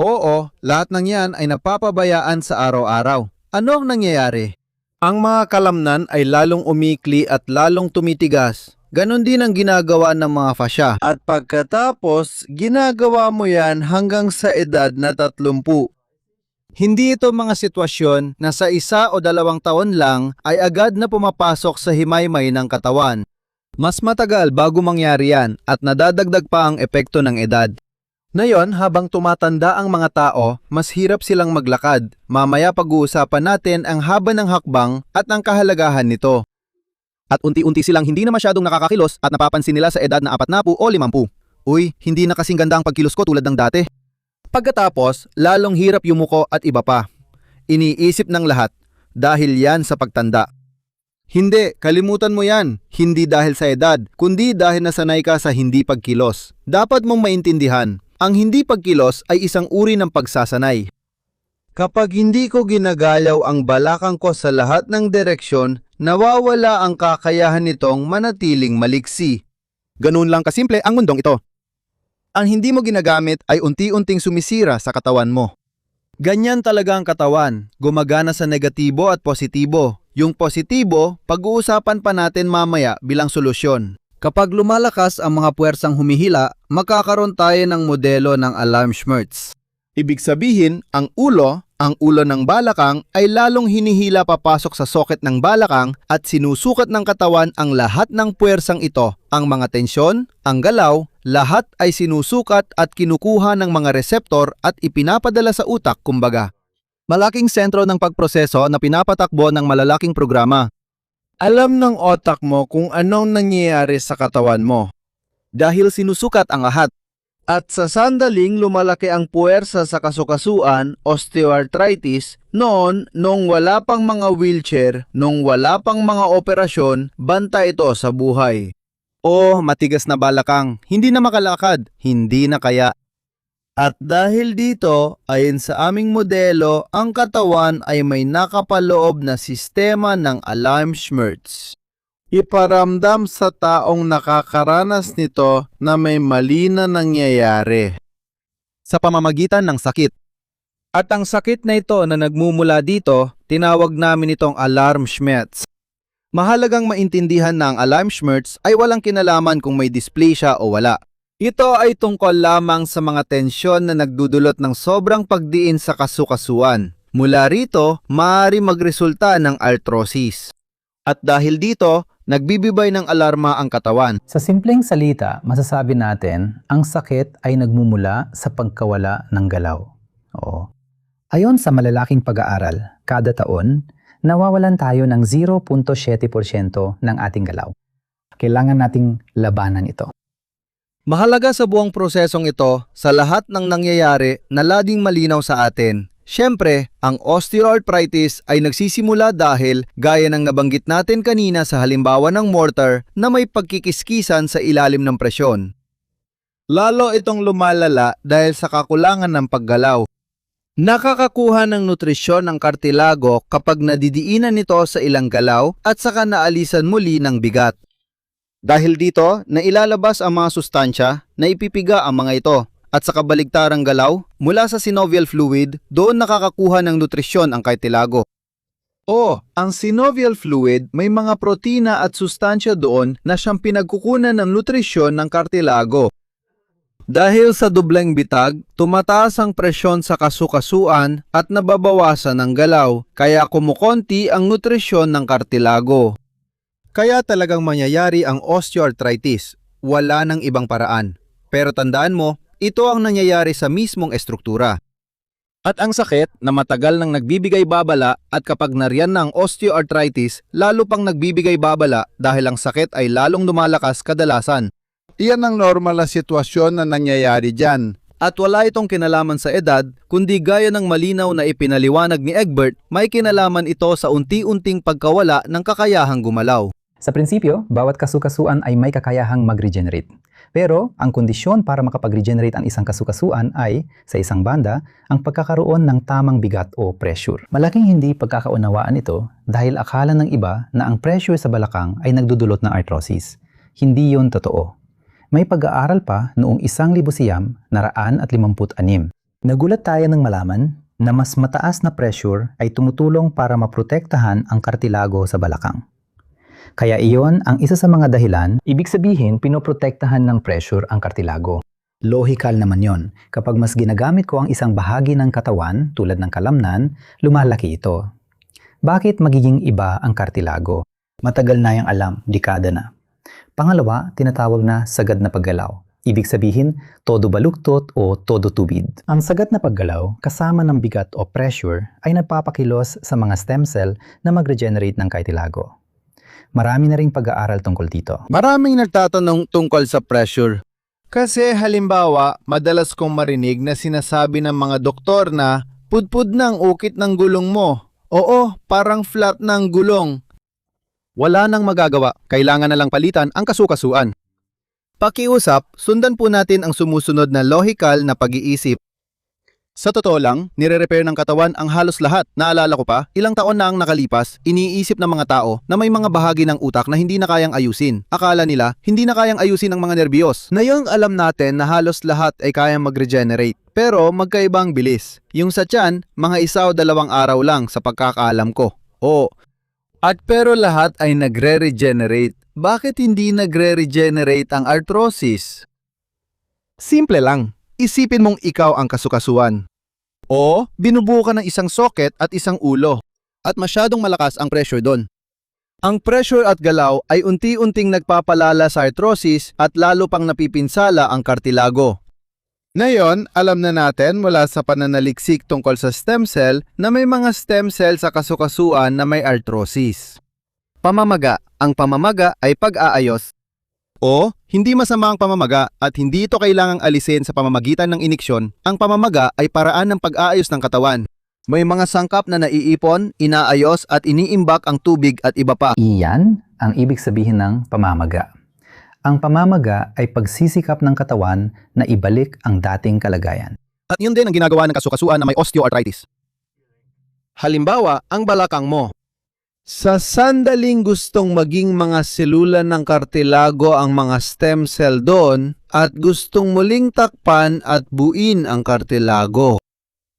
Oo, lahat ng yan ay napapabayaan sa araw-araw. Ano ang nangyayari? Ang mga kalamnan ay lalong umikli at lalong tumitigas. Ganon din ang ginagawa ng mga fascia. At pagkatapos, ginagawa mo yan hanggang sa edad na 30. Hindi ito mga sitwasyon na sa 1 o 2 taon lang ay agad na pumapasok sa himaymay ng katawan. Mas matagal bago mangyari yan at nadadagdag pa ang epekto ng edad. Ngayon, habang tumatanda ang mga tao, mas hirap silang maglakad. Mamaya pag-uusapan natin ang haba ng hakbang at ang kahalagahan nito. At unti-unti silang hindi na masyadong nakakakilos at napapansin nila sa edad na 40 o 50. Uy, hindi na kasing ganda ang pagkilos ko tulad ng dati. Pagkatapos, lalong hirap yumuko at iba pa. Iniisip ng lahat, dahil yan sa pagtanda. Hindi, kalimutan mo yan. Hindi dahil sa edad, kundi dahil nasanay ka sa hindi pagkilos. Dapat mong maintindihan, ang hindi pagkilos ay isang uri ng pagsasanay. Kapag hindi ko ginagalaw ang balakang ko sa lahat ng direksyon, nawawala ang kakayahan nitong manatiling maliksi. Ganun lang kasimple ang mundong ito. Ang hindi mo ginagamit ay unti-unting sumisira sa katawan mo. Ganyan talaga ang katawan, gumagana sa negatibo at positibo. Yung positibo, pag-uusapan pa natin mamaya bilang solusyon. Kapag lumalakas ang mga puwersang humihila, magkakaroon tayo ng modelo ng Alarm-Schmerz. Ibig sabihin, ang ulo ng balakang ay lalong hinihila papasok sa socket ng balakang at sinusukat ng katawan ang lahat ng puwersang ito. Ang mga tensyon, ang galaw, lahat ay sinusukat at kinukuha ng mga reseptor at ipinapadala sa utak kumbaga. Malaking sentro ng pagproseso na pinapatakbo ng malalaking programa. Alam ng otak mo kung anong nangyayari sa katawan mo. Dahil sinusukat ang lahat. At sa sandaling lumalaki ang puwersa sa kasukasuan, osteoarthritis, noong wala pang mga wheelchair, nung wala pang mga operasyon, banta ito sa buhay. Matigas na balakang, hindi na makalakad, hindi na kaya. At dahil dito, ayon sa aming modelo, ang katawan ay may nakapaloob na sistema ng Alarm-Schmerz. Iparamdam sa taong nakakaranas nito na may mali na nangyayari. Sa pamamagitan ng sakit. At ang sakit na ito na nagmumula dito, tinawag namin itong Alarm-Schmerz. Mahalagang maintindihan na ang Alarm-Schmerz ay walang kinalaman kung may dysplasia o wala. Ito ay tungkol lamang sa mga tensyon na nagdudulot ng sobrang pagdiin sa kasukasuan. Mula rito, maaari magresulta ng arthrosis. At dahil dito, nagbibibay ng alarma ang katawan. Sa simpleng salita, masasabi natin, ang sakit ay nagmumula sa pagkawala ng galaw. Oo. Ayon sa malalaking pag-aaral, kada taon, nawawalan tayo ng 0.7% ng ating galaw. Kailangan nating labanan ito. Mahalaga sa buong prosesong ito, sa lahat ng nangyayari na laging malinaw sa atin. Siyempre, ang osteoarthritis ay nagsisimula dahil, gaya ng nabanggit natin kanina sa halimbawa ng mortar, na may pagkikiskisan sa ilalim ng presyon. Lalo itong lumalala dahil sa kakulangan ng paggalaw. Nakakakuha ng nutrisyon ang kartilago kapag nadidiinan nito sa ilang galaw at saka naalisan muli ng bigat. Dahil dito, nailalabas ang mga sustansya na ipipiga ang mga ito. At sa kabaligtarang galaw, mula sa synovial fluid, doon nakakakuha ng nutrisyon ang kartilago. Ang synovial fluid may mga protina at sustansya doon na siyang pinagkukunan ng nutrisyon ng kartilago. Dahil sa dubleng bitag, tumataas ang presyon sa kasukasuan at nababawasan ang galaw, kaya kumukonti ang nutrisyon ng kartilago. Kaya talagang mangyayari ang osteoarthritis. Wala nang ibang paraan. Pero tandaan mo, ito ang nangyayari sa mismong estruktura. At ang sakit na matagal nang nagbibigay babala at kapag nariyan na ang osteoarthritis, lalo pang nagbibigay babala dahil ang sakit ay lalong lumalakas kadalasan. Iyan ang normal na sitwasyon na nangyayari dyan. At wala itong kinalaman sa edad, kundi gaya ng malinaw na ipinaliwanag ni Egbert, may kinalaman ito sa unti-unting pagkawala ng kakayahang gumalaw. Sa prinsipyo, bawat kasukasuan ay may kakayahang mag-regenerate. Pero ang kondisyon para makapag-regenerate ang isang kasukasuan ay, sa isang banda, ang pagkakaroon ng tamang bigat o pressure. Malaking hindi pagkakaunawaan ito dahil akala ng iba na ang pressure sa balakang ay nagdudulot ng arthrosis. Hindi yon totoo. May pag-aaral pa noong 1956. Nagulat tayo nang malaman na mas mataas na pressure ay tumutulong para maprotektahan ang kartilago sa balakang. Kaya iyon ang isa sa mga dahilan, ibig sabihin pinoprotektahan ng pressure ang kartilago. Logical naman yon. Kapag mas ginagamit ko ang isang bahagi ng katawan, tulad ng kalamnan, lumalaki ito. Bakit magiging iba ang kartilago? Matagal na yung alam, dekada na. Pangalawa, tinatawag na sagad na paggalaw. Ibig sabihin, todo baluktot o todo tubid. Ang sagad na paggalaw, kasama ng bigat o pressure, ay nagpapakilos sa mga stem cell na mag-regenerate ng kartilago. Marami na ring pag-aaral tungkol dito. Maraming nagtatanong tungkol sa pressure. Kasi halimbawa, madalas kong marinig na sinasabi ng mga doktor na pudpud ng ukit ng gulong mo. Oo, parang flat ng gulong. Wala nang magagawa, kailangan na lang palitan ang kasukasuan. Pakiusap, sundan po natin ang sumusunod na logical na pag-iisip. Sa totoo lang, nire-repair ng katawan ang halos lahat. Naalala ko pa, ilang taon na ang nakalipas, iniisip ng mga tao na may mga bahagi ng utak na hindi na kayang ayusin. Akala nila, hindi na kayang ayusin ng mga nerbiyos. Ngayong alam natin na halos lahat ay kayang mag-regenerate. Pero magkaibang bilis. Yung sa tiyan, mga 1 o 2 araw lang sa pagkakaalam ko. At pero lahat ay nagre-regenerate. bakit hindi nagre-regenerate ang arthrosis? Simple lang. Isipin mong ikaw ang kasukasuan. O binubuo ka ng isang socket at isang ulo. At masyadong malakas ang pressure doon. Ang pressure at galaw ay unti-unting nagpapalala sa arthrosis at lalo pang napipinsala ang kartilago. Ngayon, alam na natin mula sa pananaliksik tungkol sa stem cell na may mga stem cell sa kasukasuan na may arthrosis. Pamamaga. Ang pamamaga ay pag-aayos. O, hindi masama ang pamamaga at hindi ito kailangang alisin sa pamamagitan ng iniksyon. Ang pamamaga ay paraan ng pag-aayos ng katawan. May mga sangkap na naiipon, inaayos at iniimbak ang tubig at iba pa. Iyan ang ibig sabihin ng pamamaga. Ang pamamaga ay pagsisikap ng katawan na ibalik ang dating kalagayan. At yun din ang ginagawa ng kasukasuan na may osteoarthritis. Halimbawa, ang balakang mo. Sa sandaling gustong maging mga selula ng kartilago ang mga stem cell doon at gustong muling takpan at buin ang kartilago.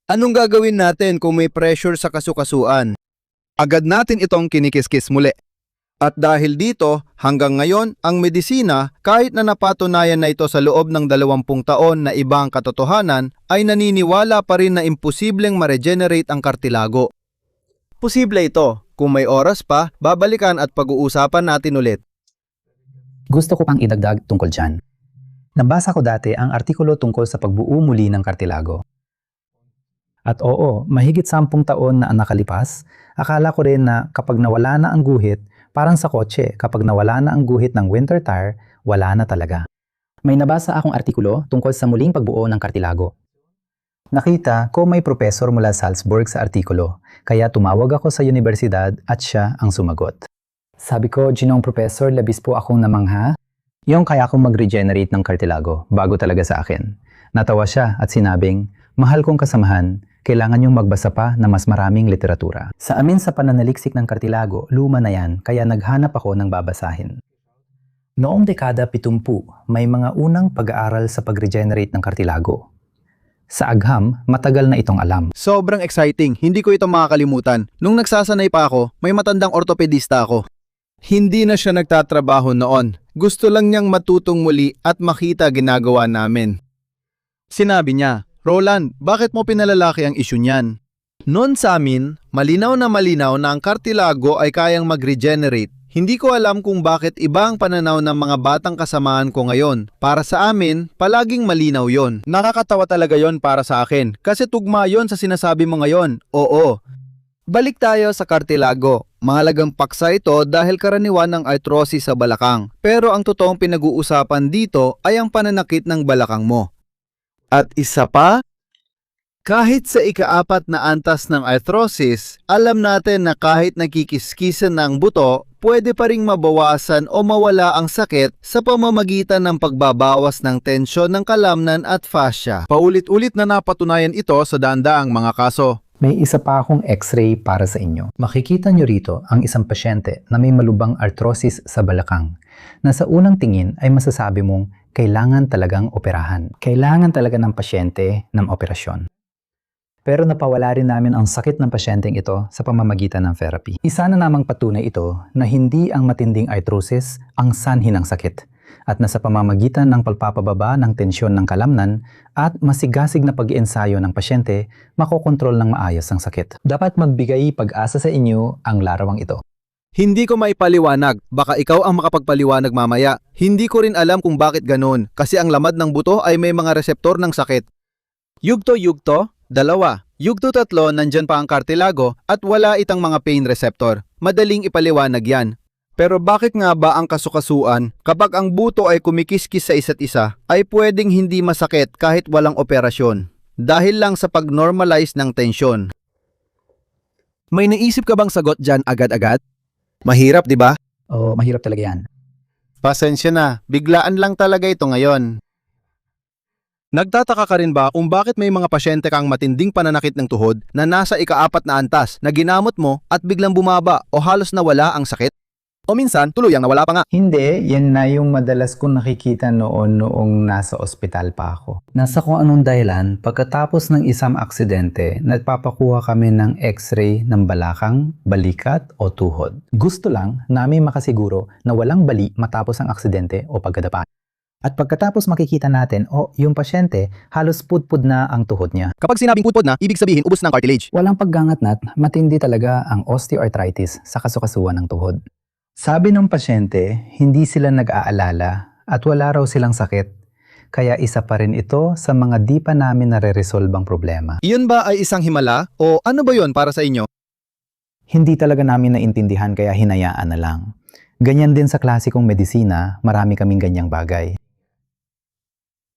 Anong gagawin natin kung may pressure sa kasukasuan? Agad natin itong kinikiskis muli. At dahil dito, hanggang ngayon, ang medisina, kahit na napatunayan na ito sa loob ng 20 taon na ibang katotohanan, ay naniniwala pa rin na imposibleng ma-regenerate ang kartilago. Posible ito. Kung may oras pa, babalikan at pag-uusapan natin ulit. Gusto ko pang idagdag tungkol dyan. Nabasa ko dati ang artikulo tungkol sa pagbuo muli ng kartilago. At oo, mahigit 10 taon na ang nakalipas, akala ko rin na kapag nawala na ang guhit, parang sa kotse, kapag nawala na ang guhit ng winter tire, wala na talaga. May nabasa akong artikulo tungkol sa muling pagbuo ng kartilago. Nakita ko may professor mula Salzburg sa artikulo, kaya tumawag ako sa universidad at siya ang sumagot. Sabi ko, Ginong Professor, labis po akong namangha. Yung kaya akong mag-regenerate ng kartilago, bago talaga sa akin. Natawa siya at sinabing, mahal kong kasamahan, kailangan niyong magbasa pa na mas maraming literatura. Sa amin sa pananaliksik ng kartilago, luma na yan, kaya naghanap ako ng babasahin. Noong dekada 70, may mga unang pag-aaral sa pag-regenerate ng kartilago. Sa agham, matagal na itong alam. Sobrang exciting, hindi ko ito makakalimutan. Nung nagsasanay pa ako, may matandang ortopedista ako. Hindi na siya nagtatrabaho noon. Gusto lang niyang matutong muli at makita ginagawa namin. Sinabi niya, Roland, bakit mo pinalalaki ang isyu niyan? Noon sa amin, malinaw na ang kartilago ay kayang mag-regenerate. Hindi ko alam kung bakit iba ang pananaw ng mga batang kasamahan ko ngayon. Para sa amin, palaging malinaw yon. Nakakatawa talaga yon para sa akin kasi tugma yon sa sinasabi mo ngayon. Oo. Balik tayo sa kartilago. Mahalagang paksa ito dahil karaniwan ng arthrosis sa balakang. Pero ang totoong pinag-uusapan dito ay ang pananakit ng balakang mo. At isa pa, kahit sa ika-4 na antas ng arthrosis, alam natin na kahit nakikiskisan ng buto, pwede pa ring mabawasan o mawala ang sakit sa pamamagitan ng pagbabawas ng tensyon ng kalamnan at fascia. Paulit-ulit na napatunayan ito sa daandaang mga kaso. May isa pa akong x-ray para sa inyo. Makikita nyo rito ang isang pasyente na may malubang arthrosis sa balakang, na sa unang tingin ay masasabi mong kailangan talagang operahan. Kailangan talaga ng pasyente ng operasyon. Pero napawala rin namin ang sakit ng pasyenteng ito sa pamamagitan ng therapy. Isa na namang patunay ito na hindi ang matinding arthrosis ang sanhi ng sakit at na sa pamamagitan ng pagpapababa ng tensyon ng kalamnan at masigasig na pag-iensayo ng pasyente, makokontrol ng maayos ang sakit. Dapat magbigay pag-asa sa inyo ang larawang ito. Hindi ko maipaliwanag, baka ikaw ang makapagpaliwanag mamaya. Hindi ko rin alam kung bakit ganun, kasi ang lamad ng buto ay may mga reseptor ng sakit. Yugto-yugto, 2. Yugto-3, nandyan pa ang kartilago at wala itang mga pain receptor. Madaling ipaliwanag yan. Pero bakit nga ba ang kasukasuan, kapag ang buto ay kumikiskis sa isa't isa, ay pwedeng hindi masakit kahit walang operasyon? Dahil lang sa pag-normalize ng tensyon. May naisip ka bang sagot dyan agad-agad? Mahirap, di ba? O mahirap talaga yan. Pasensya na, biglaan lang talaga ito ngayon. Nagtataka ka rin ba kung bakit may mga pasyente kang matinding pananakit ng tuhod na nasa ika-4 na antas na ginamot mo at biglang bumaba o halos nawala ang sakit? O minsan, tuluyang nawala pa nga. Hindi, yan na yung madalas kong nakikita noong nasa ospital pa ako. Nasa kung anong dahilan, pagkatapos ng isang aksidente, nagpapakuha kami ng x-ray ng balakang, balikat o tuhod. Gusto lang namin makasiguro na walang bali matapos ang aksidente o pagkadapa. At pagkatapos makikita natin, yung pasyente, halos pudpud na ang tuhod niya. Kapag sinabing pudpud na, ibig sabihin ubos ng cartilage. Walang paggangat-nat, matindi talaga ang osteoarthritis sa kasukasuan ng tuhod. Sabi ng pasyente, hindi sila nag-aalala at wala raw silang sakit. Kaya isa pa rin ito sa mga di pa namin nare-resolve ang problema. Iyon ba ay isang himala o ano ba yon para sa inyo? Hindi talaga namin naintindihan kaya hinayaan na lang. Ganyan din sa klasikong medisina, marami kaming ganyang bagay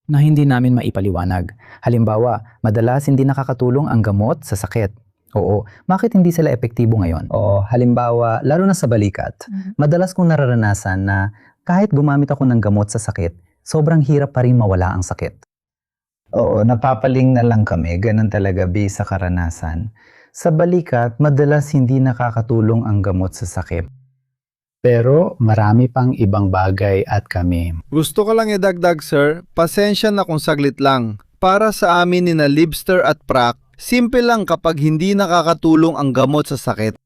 na hindi namin maipaliwanag. Halimbawa, madalas hindi nakakatulong ang gamot sa sakit. Oo, bakit hindi sila epektibo ngayon? Oo, halimbawa, lalo na sa balikat, madalas kong nararanasan na kahit gumamit ako ng gamot sa sakit, sobrang hirap pa rin mawala ang sakit. Oo, napapaling na lang kami, ganun talaga based sa karanasan. Sa balikat, madalas hindi nakakatulong ang gamot sa sakit. Pero marami pang ibang bagay at kami. Gusto ko lang idagdag sir, pasensya na kung saglit lang. Para sa amin ni na Libster at Prac, simple lang kapag hindi nakakatulong ang gamot sa sakit.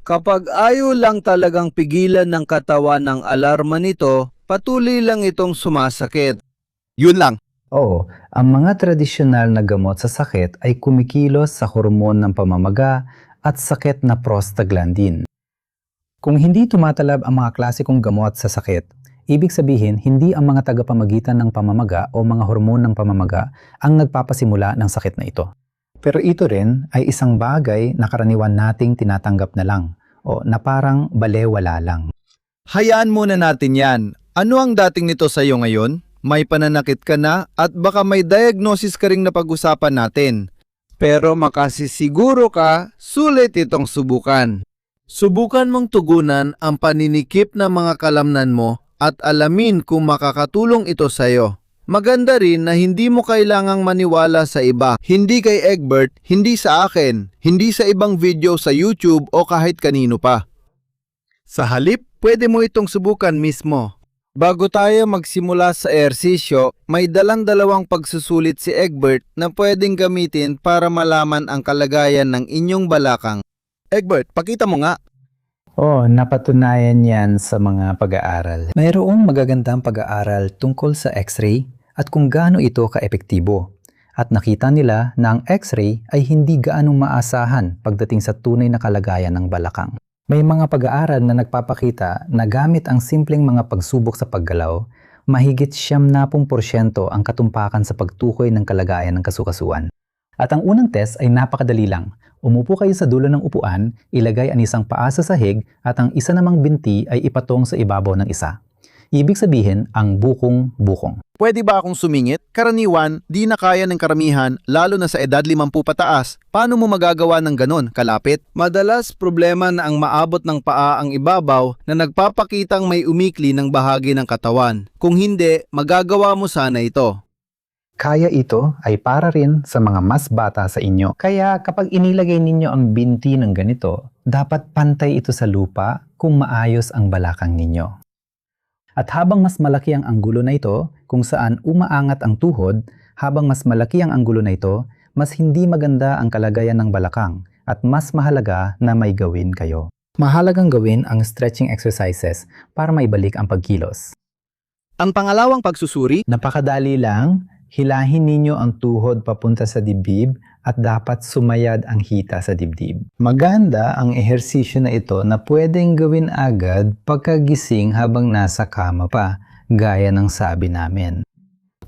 Kapag ayaw lang talagang pigilan ng katawan ng alarma nito, patuloy lang itong sumasakit. Yun lang. Oo, ang mga tradisyonal na gamot sa sakit ay kumikilos sa hormon ng pamamaga at sakit na prostaglandin. Kung hindi tumatalab ang mga klasikong gamot sa sakit, ibig sabihin hindi ang mga tagapamagitan ng pamamaga o mga hormon ng pamamaga ang nagpapasimula ng sakit na ito. Pero ito rin ay isang bagay na karaniwan nating tinatanggap na lang o na parang balewala lang. Hayaan muna natin yan. Ano ang dating nito sa iyo ngayon? May pananakit ka na at baka may diagnosis ka ring napag-usapan natin. Pero makasisiguro ka, sulit itong subukan. Subukan mong tugunan ang paninikip ng mga kalamnan mo at alamin kung makakatulong ito sa iyo. Maganda rin na hindi mo kailangang maniwala sa iba. Hindi kay Egbert, hindi sa akin, hindi sa ibang video sa YouTube o kahit kanino pa. Sa halip, pwede mo itong subukan mismo. Bago tayo magsimula sa ehersisyo, may dalang-dalawang pagsusulit si Egbert na pwedeng gamitin para malaman ang kalagayan ng inyong balakang. Egbert, pakita mo nga. Napatunayan yan sa mga pag-aaral. Mayroong magagandang pag-aaral tungkol sa X-ray at kung gaano ito ka-epektibo. At nakita nila na ang X-ray ay hindi gaanong maasahan pagdating sa tunay na kalagayan ng balakang. May mga pag-aaral na nagpapakita na gamit ang simpleng mga pagsubok sa paggalaw, mahigit 70% ang katumpakan sa pagtukoy ng kalagayan ng kasukasuan. At ang unang test ay napakadali lang. Umupo kayo sa dulo ng upuan, ilagay ang isang paa sa sahig at ang isa namang binti ay ipatong sa ibabaw ng isa. Ibig sabihin, ang bukong-bukong. Pwede ba akong sumingit? Karaniwan, di na kaya ng karamihan, lalo na sa edad 50 pataas. Paano mo magagawa ng ganon, kalapit? Madalas problema na ang maabot ng paa ang ibabaw na nagpapakitang may umikli ng bahagi ng katawan. Kung hindi, magagawa mo sana ito. Kaya ito ay para rin sa mga mas bata sa inyo. Kaya kapag inilagay ninyo ang binti ng ganito, dapat pantay ito sa lupa kung maayos ang balakang ninyo. At habang mas malaki ang anggulo na ito, kung saan umaangat ang tuhod, habang mas malaki ang anggulo na ito, mas hindi maganda ang kalagayan ng balakang at mas mahalaga na may gawin kayo. Mahalagang gawin ang stretching exercises para maibalik ang pagkilos. Ang pangalawang pagsusuri, Napakadali lang. Hilahin ninyo ang tuhod papunta sa dibdib at dapat sumayad ang hita sa dibdib. Maganda ang ehersisyo na ito na pwedeng gawin agad pagkagising habang nasa kama pa, gaya ng sabi namin.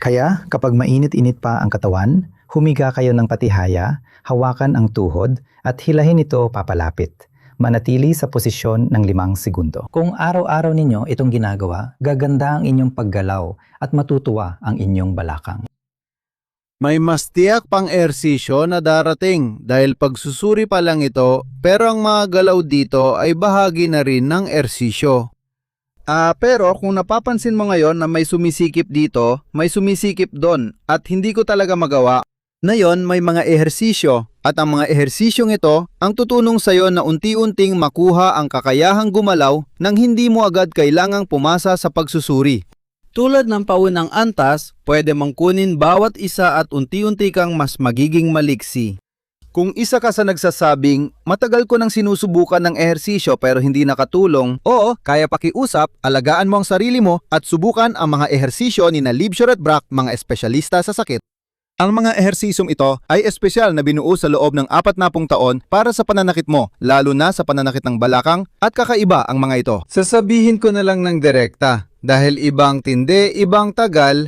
Kaya kapag mainit-init pa ang katawan, humiga kayo ng patihaya, hawakan ang tuhod at hilahin ito papalapit. Manatili sa posisyon ng 5 segundo. Kung araw-araw ninyo itong ginagawa, gaganda ang inyong paggalaw at matutuwa ang inyong balakang. May mas tiyak pang ehersisyo na darating dahil pagsusuri pa lang ito, pero ang mga galaw dito ay bahagi na rin ng ehersisyo. Pero kung napapansin mo ngayon na may sumisikip dito, may sumisikip doon at hindi ko talaga magawa, Ngayon, may mga ehersisyo at ang mga ehersisyong ito ang tutulong sa iyo na unti-unting makuha ang kakayahang gumalaw nang hindi mo agad kailangang pumasa sa pagsusuri. Tulad ng paunang antas, pwede mong kunin bawat isa at unti-unti kang mas magiging maliksi. Kung isa ka sa nagsasabing, matagal ko nang sinusubukan ng ehersisyo pero hindi nakatulong, oo, kaya pakiusap, alagaan mo ang sarili mo at subukan ang mga ehersisyo ni Libsher at Brock, mga espesyalista sa sakit. Ang mga ehersisyong ito ay espesyal na binuo sa loob ng 40 taon para sa pananakit mo, lalo na sa pananakit ng balakang at kakaiba ang mga ito. Sasabihin ko na lang ng direkta, dahil ibang tindi, ibang tagal,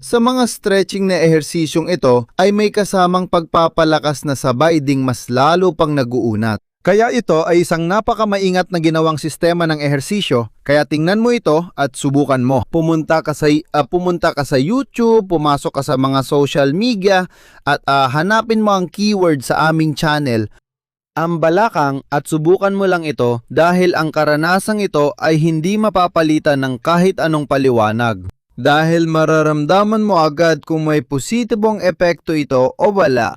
sa mga stretching na ehersisyong ito ay may kasamang pagpapalakas na sabay ding mas lalo pang naguunat. Kaya ito ay isang napakamaingat na ginawang sistema ng ehersisyo, kaya tingnan mo ito at subukan mo. Pumunta ka sa YouTube, pumasok ka sa mga social media at hanapin mo ang keyword sa aming channel, ang balakang, at subukan mo lang ito dahil ang karanasang ito ay hindi mapapalitan ng kahit anong paliwanag. Dahil mararamdaman mo agad kung may positibong epekto ito o wala.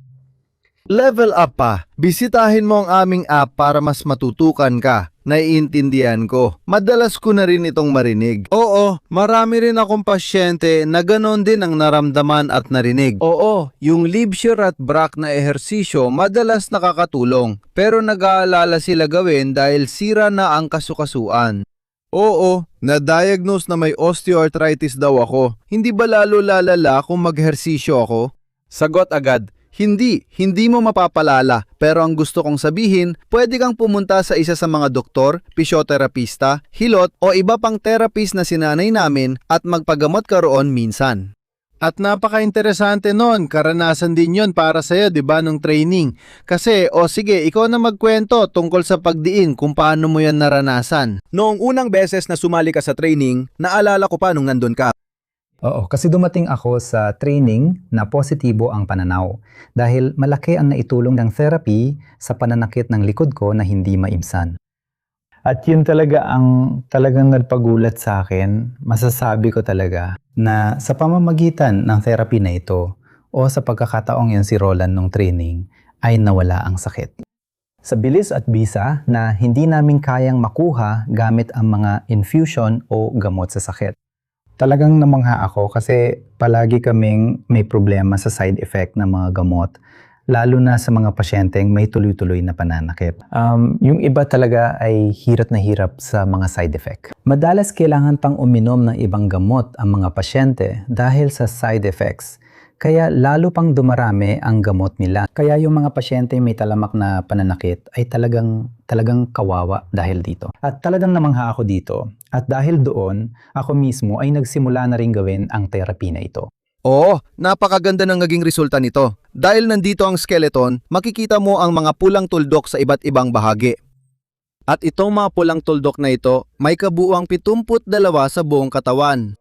Level up pa. Bisitahin mo ang aming app para mas matutukan ka. Naiintindihan ko. Madalas ko na rin itong marinig. Oo, marami rin akong pasyente na ganon din ang naramdaman at narinig. Oo, yung Libsher at Brock na ehersisyo madalas nakakatulong. Pero nag-aalala sila gawin dahil sira na ang kasukasuan. Oo, na-diagnose na may osteoarthritis daw ako. Hindi ba lalo lalala kung mag-ehersisyo ako? Sagot agad. Hindi mo mapapalala, pero ang gusto kong sabihin, pwede kang pumunta sa isa sa mga doktor, pisyoterapista, hilot o iba pang therapist na sinanay namin at magpagamot ka roon minsan. At napaka-interesante nun, karanasan din yon para sa'yo, di ba, nung training. Kasi, sige, ikaw na magkwento tungkol sa pagdiin kung paano mo yan naranasan. Noong unang beses na sumali ka sa training, naalala ko pa nung nandun ka. Oo, kasi dumating ako sa training na positibo ang pananaw dahil malaki ang naitulong ng therapy sa pananakit ng likod ko na hindi maibsan. At yun talaga ang talagang nagpagulat sa akin, masasabi ko talaga na sa pamamagitan ng therapy na ito o sa pagkakataong yun si Roland nung training ay nawala ang sakit. Sa bilis at bisa na hindi namin kayang makuha gamit ang mga infusion o gamot sa sakit. Talagang namangha ako kasi palagi kaming may problema sa side effect ng mga gamot, lalo na sa mga pasyenteng may tuloy-tuloy na pananakit. Yung iba talaga ay hirap na hirap sa mga side effect. Madalas kailangan pang uminom ng ibang gamot ang mga pasyente dahil sa side effects. Kaya lalo pang dumarami ang gamot nila. Kaya yung mga pasyente may talamak na pananakit ay talagang kawawa dahil dito. At talagang namangha ako dito. At dahil doon, ako mismo ay nagsimula na rin gawin ang therapy na ito. Oo, napakaganda ng naging resulta nito. Dahil nandito ang skeleton, makikita mo ang mga pulang tuldok sa iba't ibang bahagi. At itong mga pulang tuldok na ito, may kabuuang 72 sa buong katawan.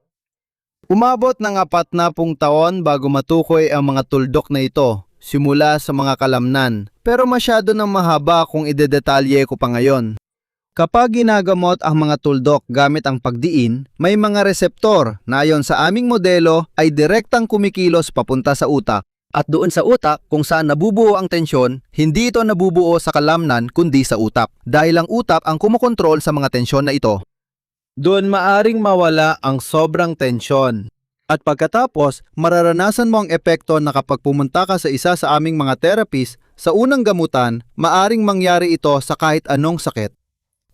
Umabot ng 40 taon bago matukoy ang mga tuldok na ito, simula sa mga kalamnan, pero masyado nang mahaba kung idedetalye ko pa ngayon. Kapag ginagamot ang mga tuldok gamit ang pagdiin, may mga reseptor na ayon sa aming modelo ay direktang kumikilos papunta sa utak. At doon sa utak, kung saan nabubuo ang tensyon, hindi ito nabubuo sa kalamnan kundi sa utak, dahil ang utak ang kumokontrol sa mga tensyon na ito. Doon maaring mawala ang sobrang tensyon. At pagkatapos, mararanasan mo ang epekto na kapag pumunta ka sa isa sa aming mga therapist, sa unang gamutan, maaring mangyari ito sa kahit anong sakit.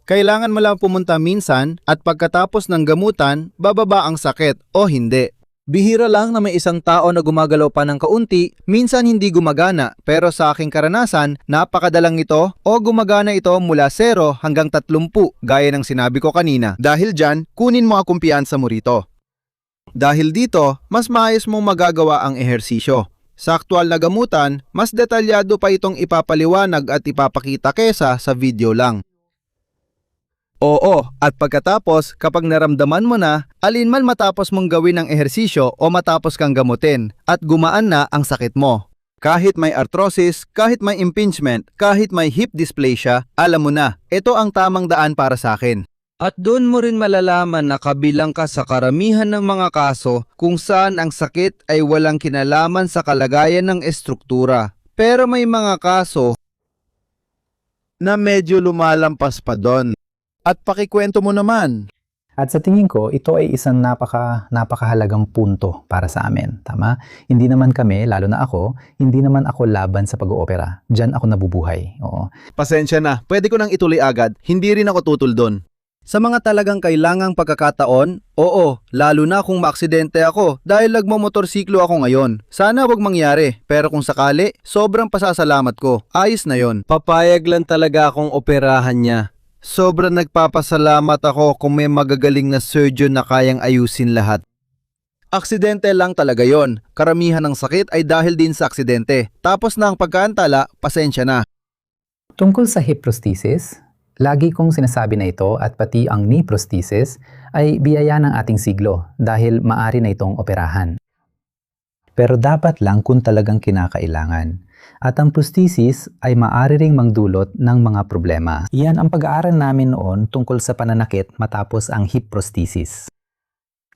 Kailangan mo lang pumunta minsan at pagkatapos ng gamutan, bababa ang sakit o hindi. Bihira lang na may isang tao na gumagalaw pa ng kaunti, minsan hindi gumagana, pero sa aking karanasan, napakadalang ito o gumagana ito mula 0 hanggang 30, gaya ng sinabi ko kanina. Dahil dyan, kunin mo ang kumpiyansa mo rito. Dahil dito, mas maayos mong magagawa ang ehersisyo. Sa aktual na gamutan, mas detalyado pa itong ipapaliwanag at ipapakita kesa sa video lang. Oo, at pagkatapos, kapag naramdaman mo na, alinman matapos mong gawin ang ehersisyo o matapos kang gamutin, at gumaan na ang sakit mo. Kahit may arthrosis, kahit may impingement, kahit may hip dysplasia, alam mo na, ito ang tamang daan para sa akin. At doon mo rin malalaman na kabilang ka sa karamihan ng mga kaso kung saan ang sakit ay walang kinalaman sa kalagayan ng estruktura. Pero may mga kaso Na medyo lumalampas pa doon. At pakikwento mo naman. At sa tingin ko, ito ay isang napakahalagang punto para sa amin. Tama? Hindi naman kami, lalo na ako, hindi naman ako laban sa pag-oopera. Diyan ako nabubuhay. Oo. Pasensya na, pwede ko nang ituloy agad. Hindi rin ako tutol doon. Sa mga talagang kailangang pagkakataon, oo, lalo na kung maaksidente ako dahil nagmamotorsiklo ako ngayon. Sana wag mangyari, pero kung sakali, sobrang pasasalamat ko. Ayos na yon. Papayag lang talaga akong operahan niya. Sobrang nagpapasalamat ako kung may magagaling na surgeon na kayang ayusin lahat. Aksidente lang talaga yon. Karamihan ng sakit ay dahil din sa aksidente. Tapos na ang pagkaantala, pasensya na. Tungkol sa hip prosthesis, lagi kong sinasabi na ito at pati ang knee prosthesis ay biyaya ng ating siglo dahil maari na itong operahan. Pero dapat lang kung talagang kinakailangan. At ang prosthesis ay maari ring magdulot ng mga problema. Iyan ang pag-aaral namin noon tungkol sa pananakit matapos ang hip prosthesis.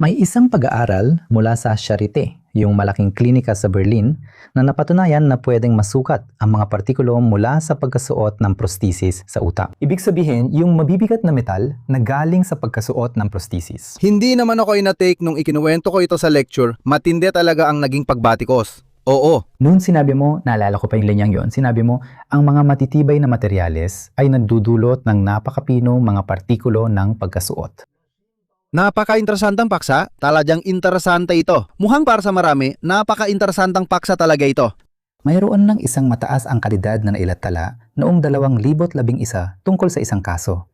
May isang pag-aaral mula sa Charité, yung malaking klinika sa Berlin, na napatunayan na pwedeng masukat ang mga partikulo mula sa pagkasuot ng prosthesis sa utak. Ibig sabihin, yung mabibigat na metal na galing sa pagkasuot ng prosthesis. Hindi naman ako ina-take nung ikinuwento ko ito sa lecture, matindi talaga ang naging pagbatikos. Oo, Noon sinabi mo, naalala ko pa yung linyang yon, sinabi mo, ang mga matitibay na materyales ay nagdudulot ng napakapinong mga partikulo ng pagkasuot. napaka-interesantang paksa, talagang interesante ito. Mukhang para sa marami, napaka-interesantang paksa talaga ito. Mayroon ng isang mataas ang kalidad na nailatala noong 2011 tungkol sa isang kaso.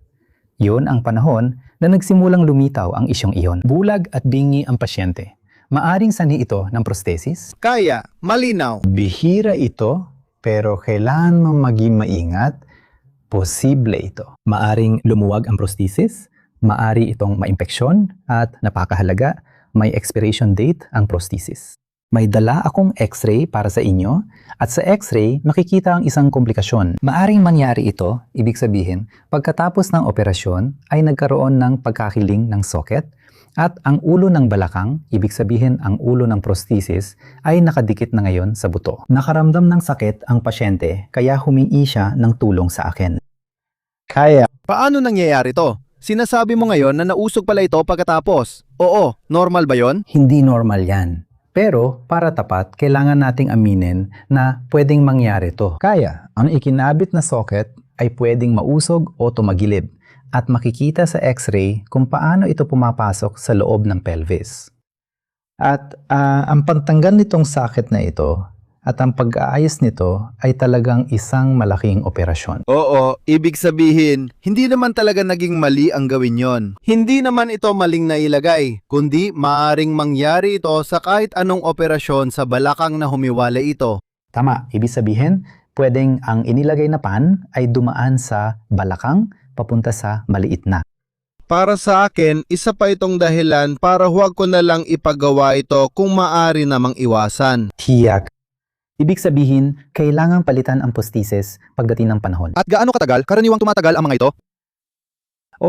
Yun ang panahon na nagsimulang lumitaw ang isyong iyon. Bulag at bingi ang pasyente. Maaring sanhi ito ng prosthesis? Kaya, malinaw. Bihira ito, pero kailangan mong maging maingat. Posible ito. Maaring lumuwag ang prosthesis, maari itong maimpeksyon, at napakahalaga, may expiration date ang prosthesis. May dala akong x-ray para sa inyo, at sa x-ray makikita ang isang komplikasyon. Maaring mangyari ito, ibig sabihin, pagkatapos ng operasyon ay nagkaroon ng pagkakiling ng socket, at ang ulo ng balakang, ibig sabihin ang ulo ng prosthesis, ay nakadikit na ngayon sa buto. Nakaramdam ng sakit ang pasyente, kaya humingi siya ng tulong sa akin. Kaya, Paano nangyayari to? Sinasabi mo ngayon na nausog pala ito pagkatapos. Oo, normal ba yon? hindi normal yan. Pero para tapat, kailangan nating aminin na pwedeng mangyari to. Kaya, ang ikinabit na socket ay pwedeng mausog o tumagilid at makikita sa x-ray kung paano ito pumapasok sa loob ng pelvis. At ang pagtanggal nitong socket na ito at ang pag-aayos nito ay talagang isang malaking operasyon. Oo, ibig sabihin, hindi naman talaga naging mali ang gawin yon. Hindi naman ito maling nailagay, kundi maaring mangyari ito sa kahit anong operasyon sa balakang na humiwalay ito. Tama, ibig sabihin, pwedeng ang inilagay na pan ay dumaan sa balakang papunta sa maliit na. Para sa akin, isa pa itong dahilan para huwag ko na lang ipagawa ito kung maaari namang iwasan. Tiyak. Ibig sabihin, kailangang palitan ang prosthesis pagdating ng panahon. At gaano katagal? Karaniwang tumatagal ang mga ito?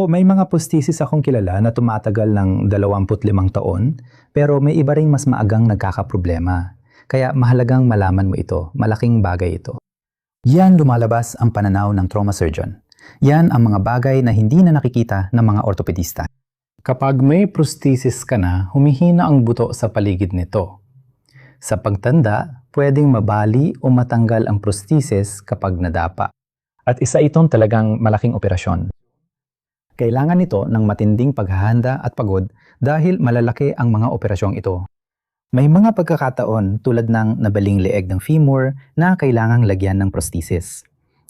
May mga prosthesis akong kilala na tumatagal ng 25 taon, pero may iba ring mas maagang nagkakaproblema. Kaya mahalagang malaman mo ito, malaking bagay ito. Yan lumalabas ang pananaw ng trauma surgeon. Yan ang mga bagay na hindi na nakikita ng mga ortopedista. Kapag may prosthesis ka na, humihina ang buto sa paligid nito. Sa pagtanda, pwedeng mabali o matanggal ang prosthesis kapag nadapa. At isa itong talagang malaking operasyon. Kailangan ito ng matinding paghahanda at pagod dahil malalaki ang mga operasyong ito. May mga pagkakataon tulad ng nabaling leeg ng femur na kailangang lagyan ng prosthesis.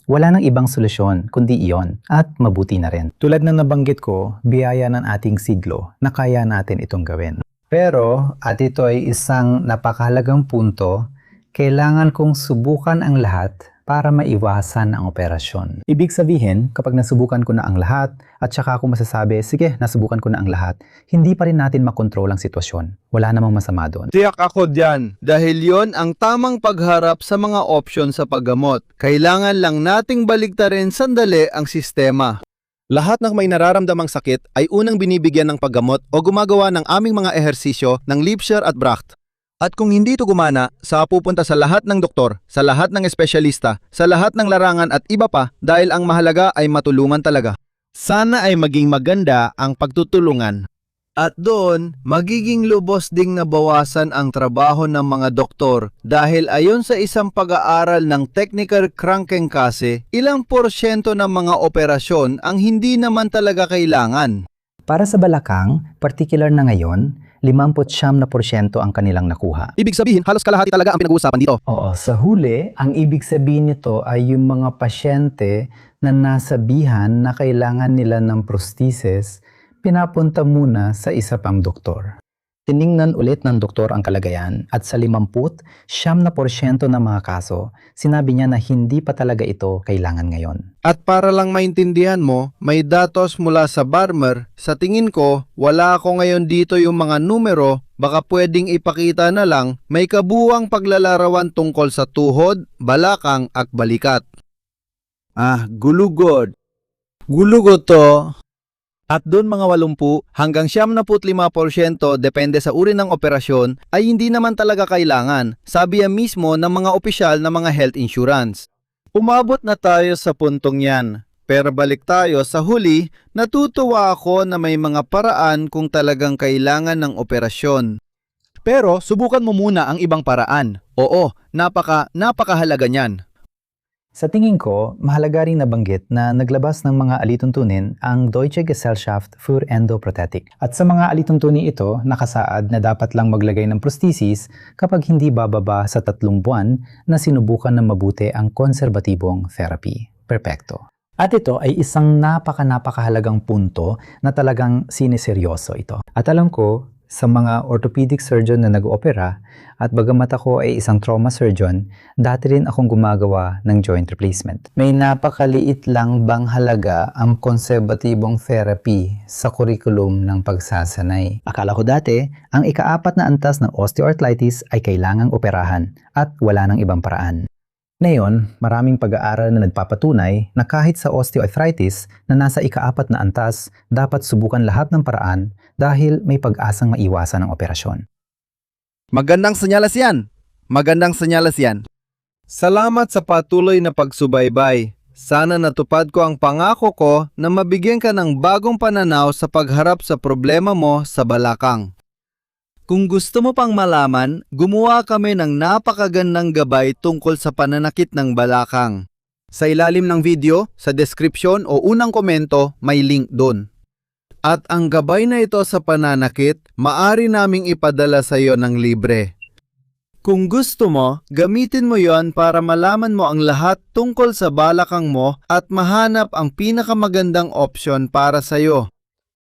Wala nang ibang solusyon kundi iyon at mabuti na rin. Tulad ng nabanggit ko, biyaya ng ating siglo na kaya natin itong gawin. Pero, at ito ay isang napakahalagang punto, kailangan kong subukan ang lahat para maiwasan ang operasyon. Ibig sabihin, kapag nasubukan ko na ang lahat at saka ako masasabi, sige, nasubukan ko na ang lahat, hindi pa rin natin makontrol ang sitwasyon. Wala namang masama doon. Tiyak ako dyan, dahil yon ang tamang pagharap sa mga opsyon sa paggamot. Kailangan lang nating baligtarin sandali ang sistema. Lahat ng may nararamdamang sakit ay unang binibigyan ng paggamot o gumagawa ng aming mga ehersisyo ng Liebscher at Bracht. At kung hindi ito gumana, pupunta sa lahat ng doktor, sa lahat ng espesyalista, sa lahat ng larangan at iba pa dahil ang mahalaga ay matulungan talaga. Sana ay maging maganda ang pagtutulungan. At doon, magiging lubos ding nabawasan ang trabaho ng mga doktor dahil ayon sa isang pag-aaral ng Technical Krankenkasse, ilang porsyento ng mga operasyon ang hindi naman talaga kailangan. Para sa balakang, particular na ngayon, 59% ang kanilang nakuha. Ibig sabihin, halos kalahati talaga ang pinag-uusapan dito. Oo, sa huli, ang ibig sabihin nito ay yung mga pasyente na nasabihan na kailangan nila ng prosthesis, pinapunta muna sa isa pang doktor. Tiningnan ulit ng doktor ang kalagayan at sa 50% ng mga kaso, sinabi niya na hindi pa talaga ito kailangan ngayon. At para lang maintindihan mo, may datos mula sa Barmer. Sa tingin ko, wala ako ngayon dito yung mga numero, baka pwedeng ipakita na lang may kabuwang paglalarawan tungkol sa tuhod, balakang at balikat. Gulugod. Gulugod to. At doon mga 80 hanggang 75% depende sa uri ng operasyon ay hindi naman talaga kailangan, sabi yan mismo ng mga opisyal na mga health insurance. Umabot na tayo sa puntong yan. Pero balik tayo sa huli, natutuwa ako na may mga paraan kung talagang kailangan ng operasyon. Pero subukan mo muna ang ibang paraan. Oo, napakahalaga niyan. Sa tingin ko, mahalaga rin nabanggit na naglabas ng mga alituntunin ang Deutsche Gesellschaft für Endoprothetik. At sa mga alituntunin ito, nakasaad na dapat lang maglagay ng prosthesis kapag hindi bababa sa 3 buwan na sinubukan ng mabuti ang konserbatibong therapy. Perpekto. At ito ay isang napakahalagang punto na talagang siniseryoso ito. At alam ko, sa mga orthopedic surgeon na nag-oopera at bagamat ako ay isang trauma surgeon, dati rin akong gumagawa ng joint replacement. May napakaliit lang bang halaga ang konserbatibong therapy sa kurikulum ng pagsasanay? Akala ko dati, ang ika-4 na antas ng osteoarthritis ay kailangang operahan at wala nang ibang paraan. Ngayon, maraming pag-aaral na nagpapatunay na kahit sa osteoarthritis na nasa ika-4 na antas, dapat subukan lahat ng paraan dahil may pag-asang maiwasan ang operasyon. Magandang senyalas yan. Magandang senyalas yan. Salamat sa patuloy na pagsubaybay. Sana natupad ko ang pangako ko na mabigyan ka ng bagong pananaw sa pagharap sa problema mo sa balakang. Kung gusto mo pang malaman, gumawa kami ng napakagandang gabay tungkol sa pananakit ng balakang. Sa ilalim ng video, sa description o unang komento, may link doon. At ang gabay na ito sa pananakit, maari naming ipadala sa iyo ng libre. Kung gusto mo, gamitin mo yon para malaman mo ang lahat tungkol sa balakang mo at mahanap ang pinakamagandang opsyon para sa iyo.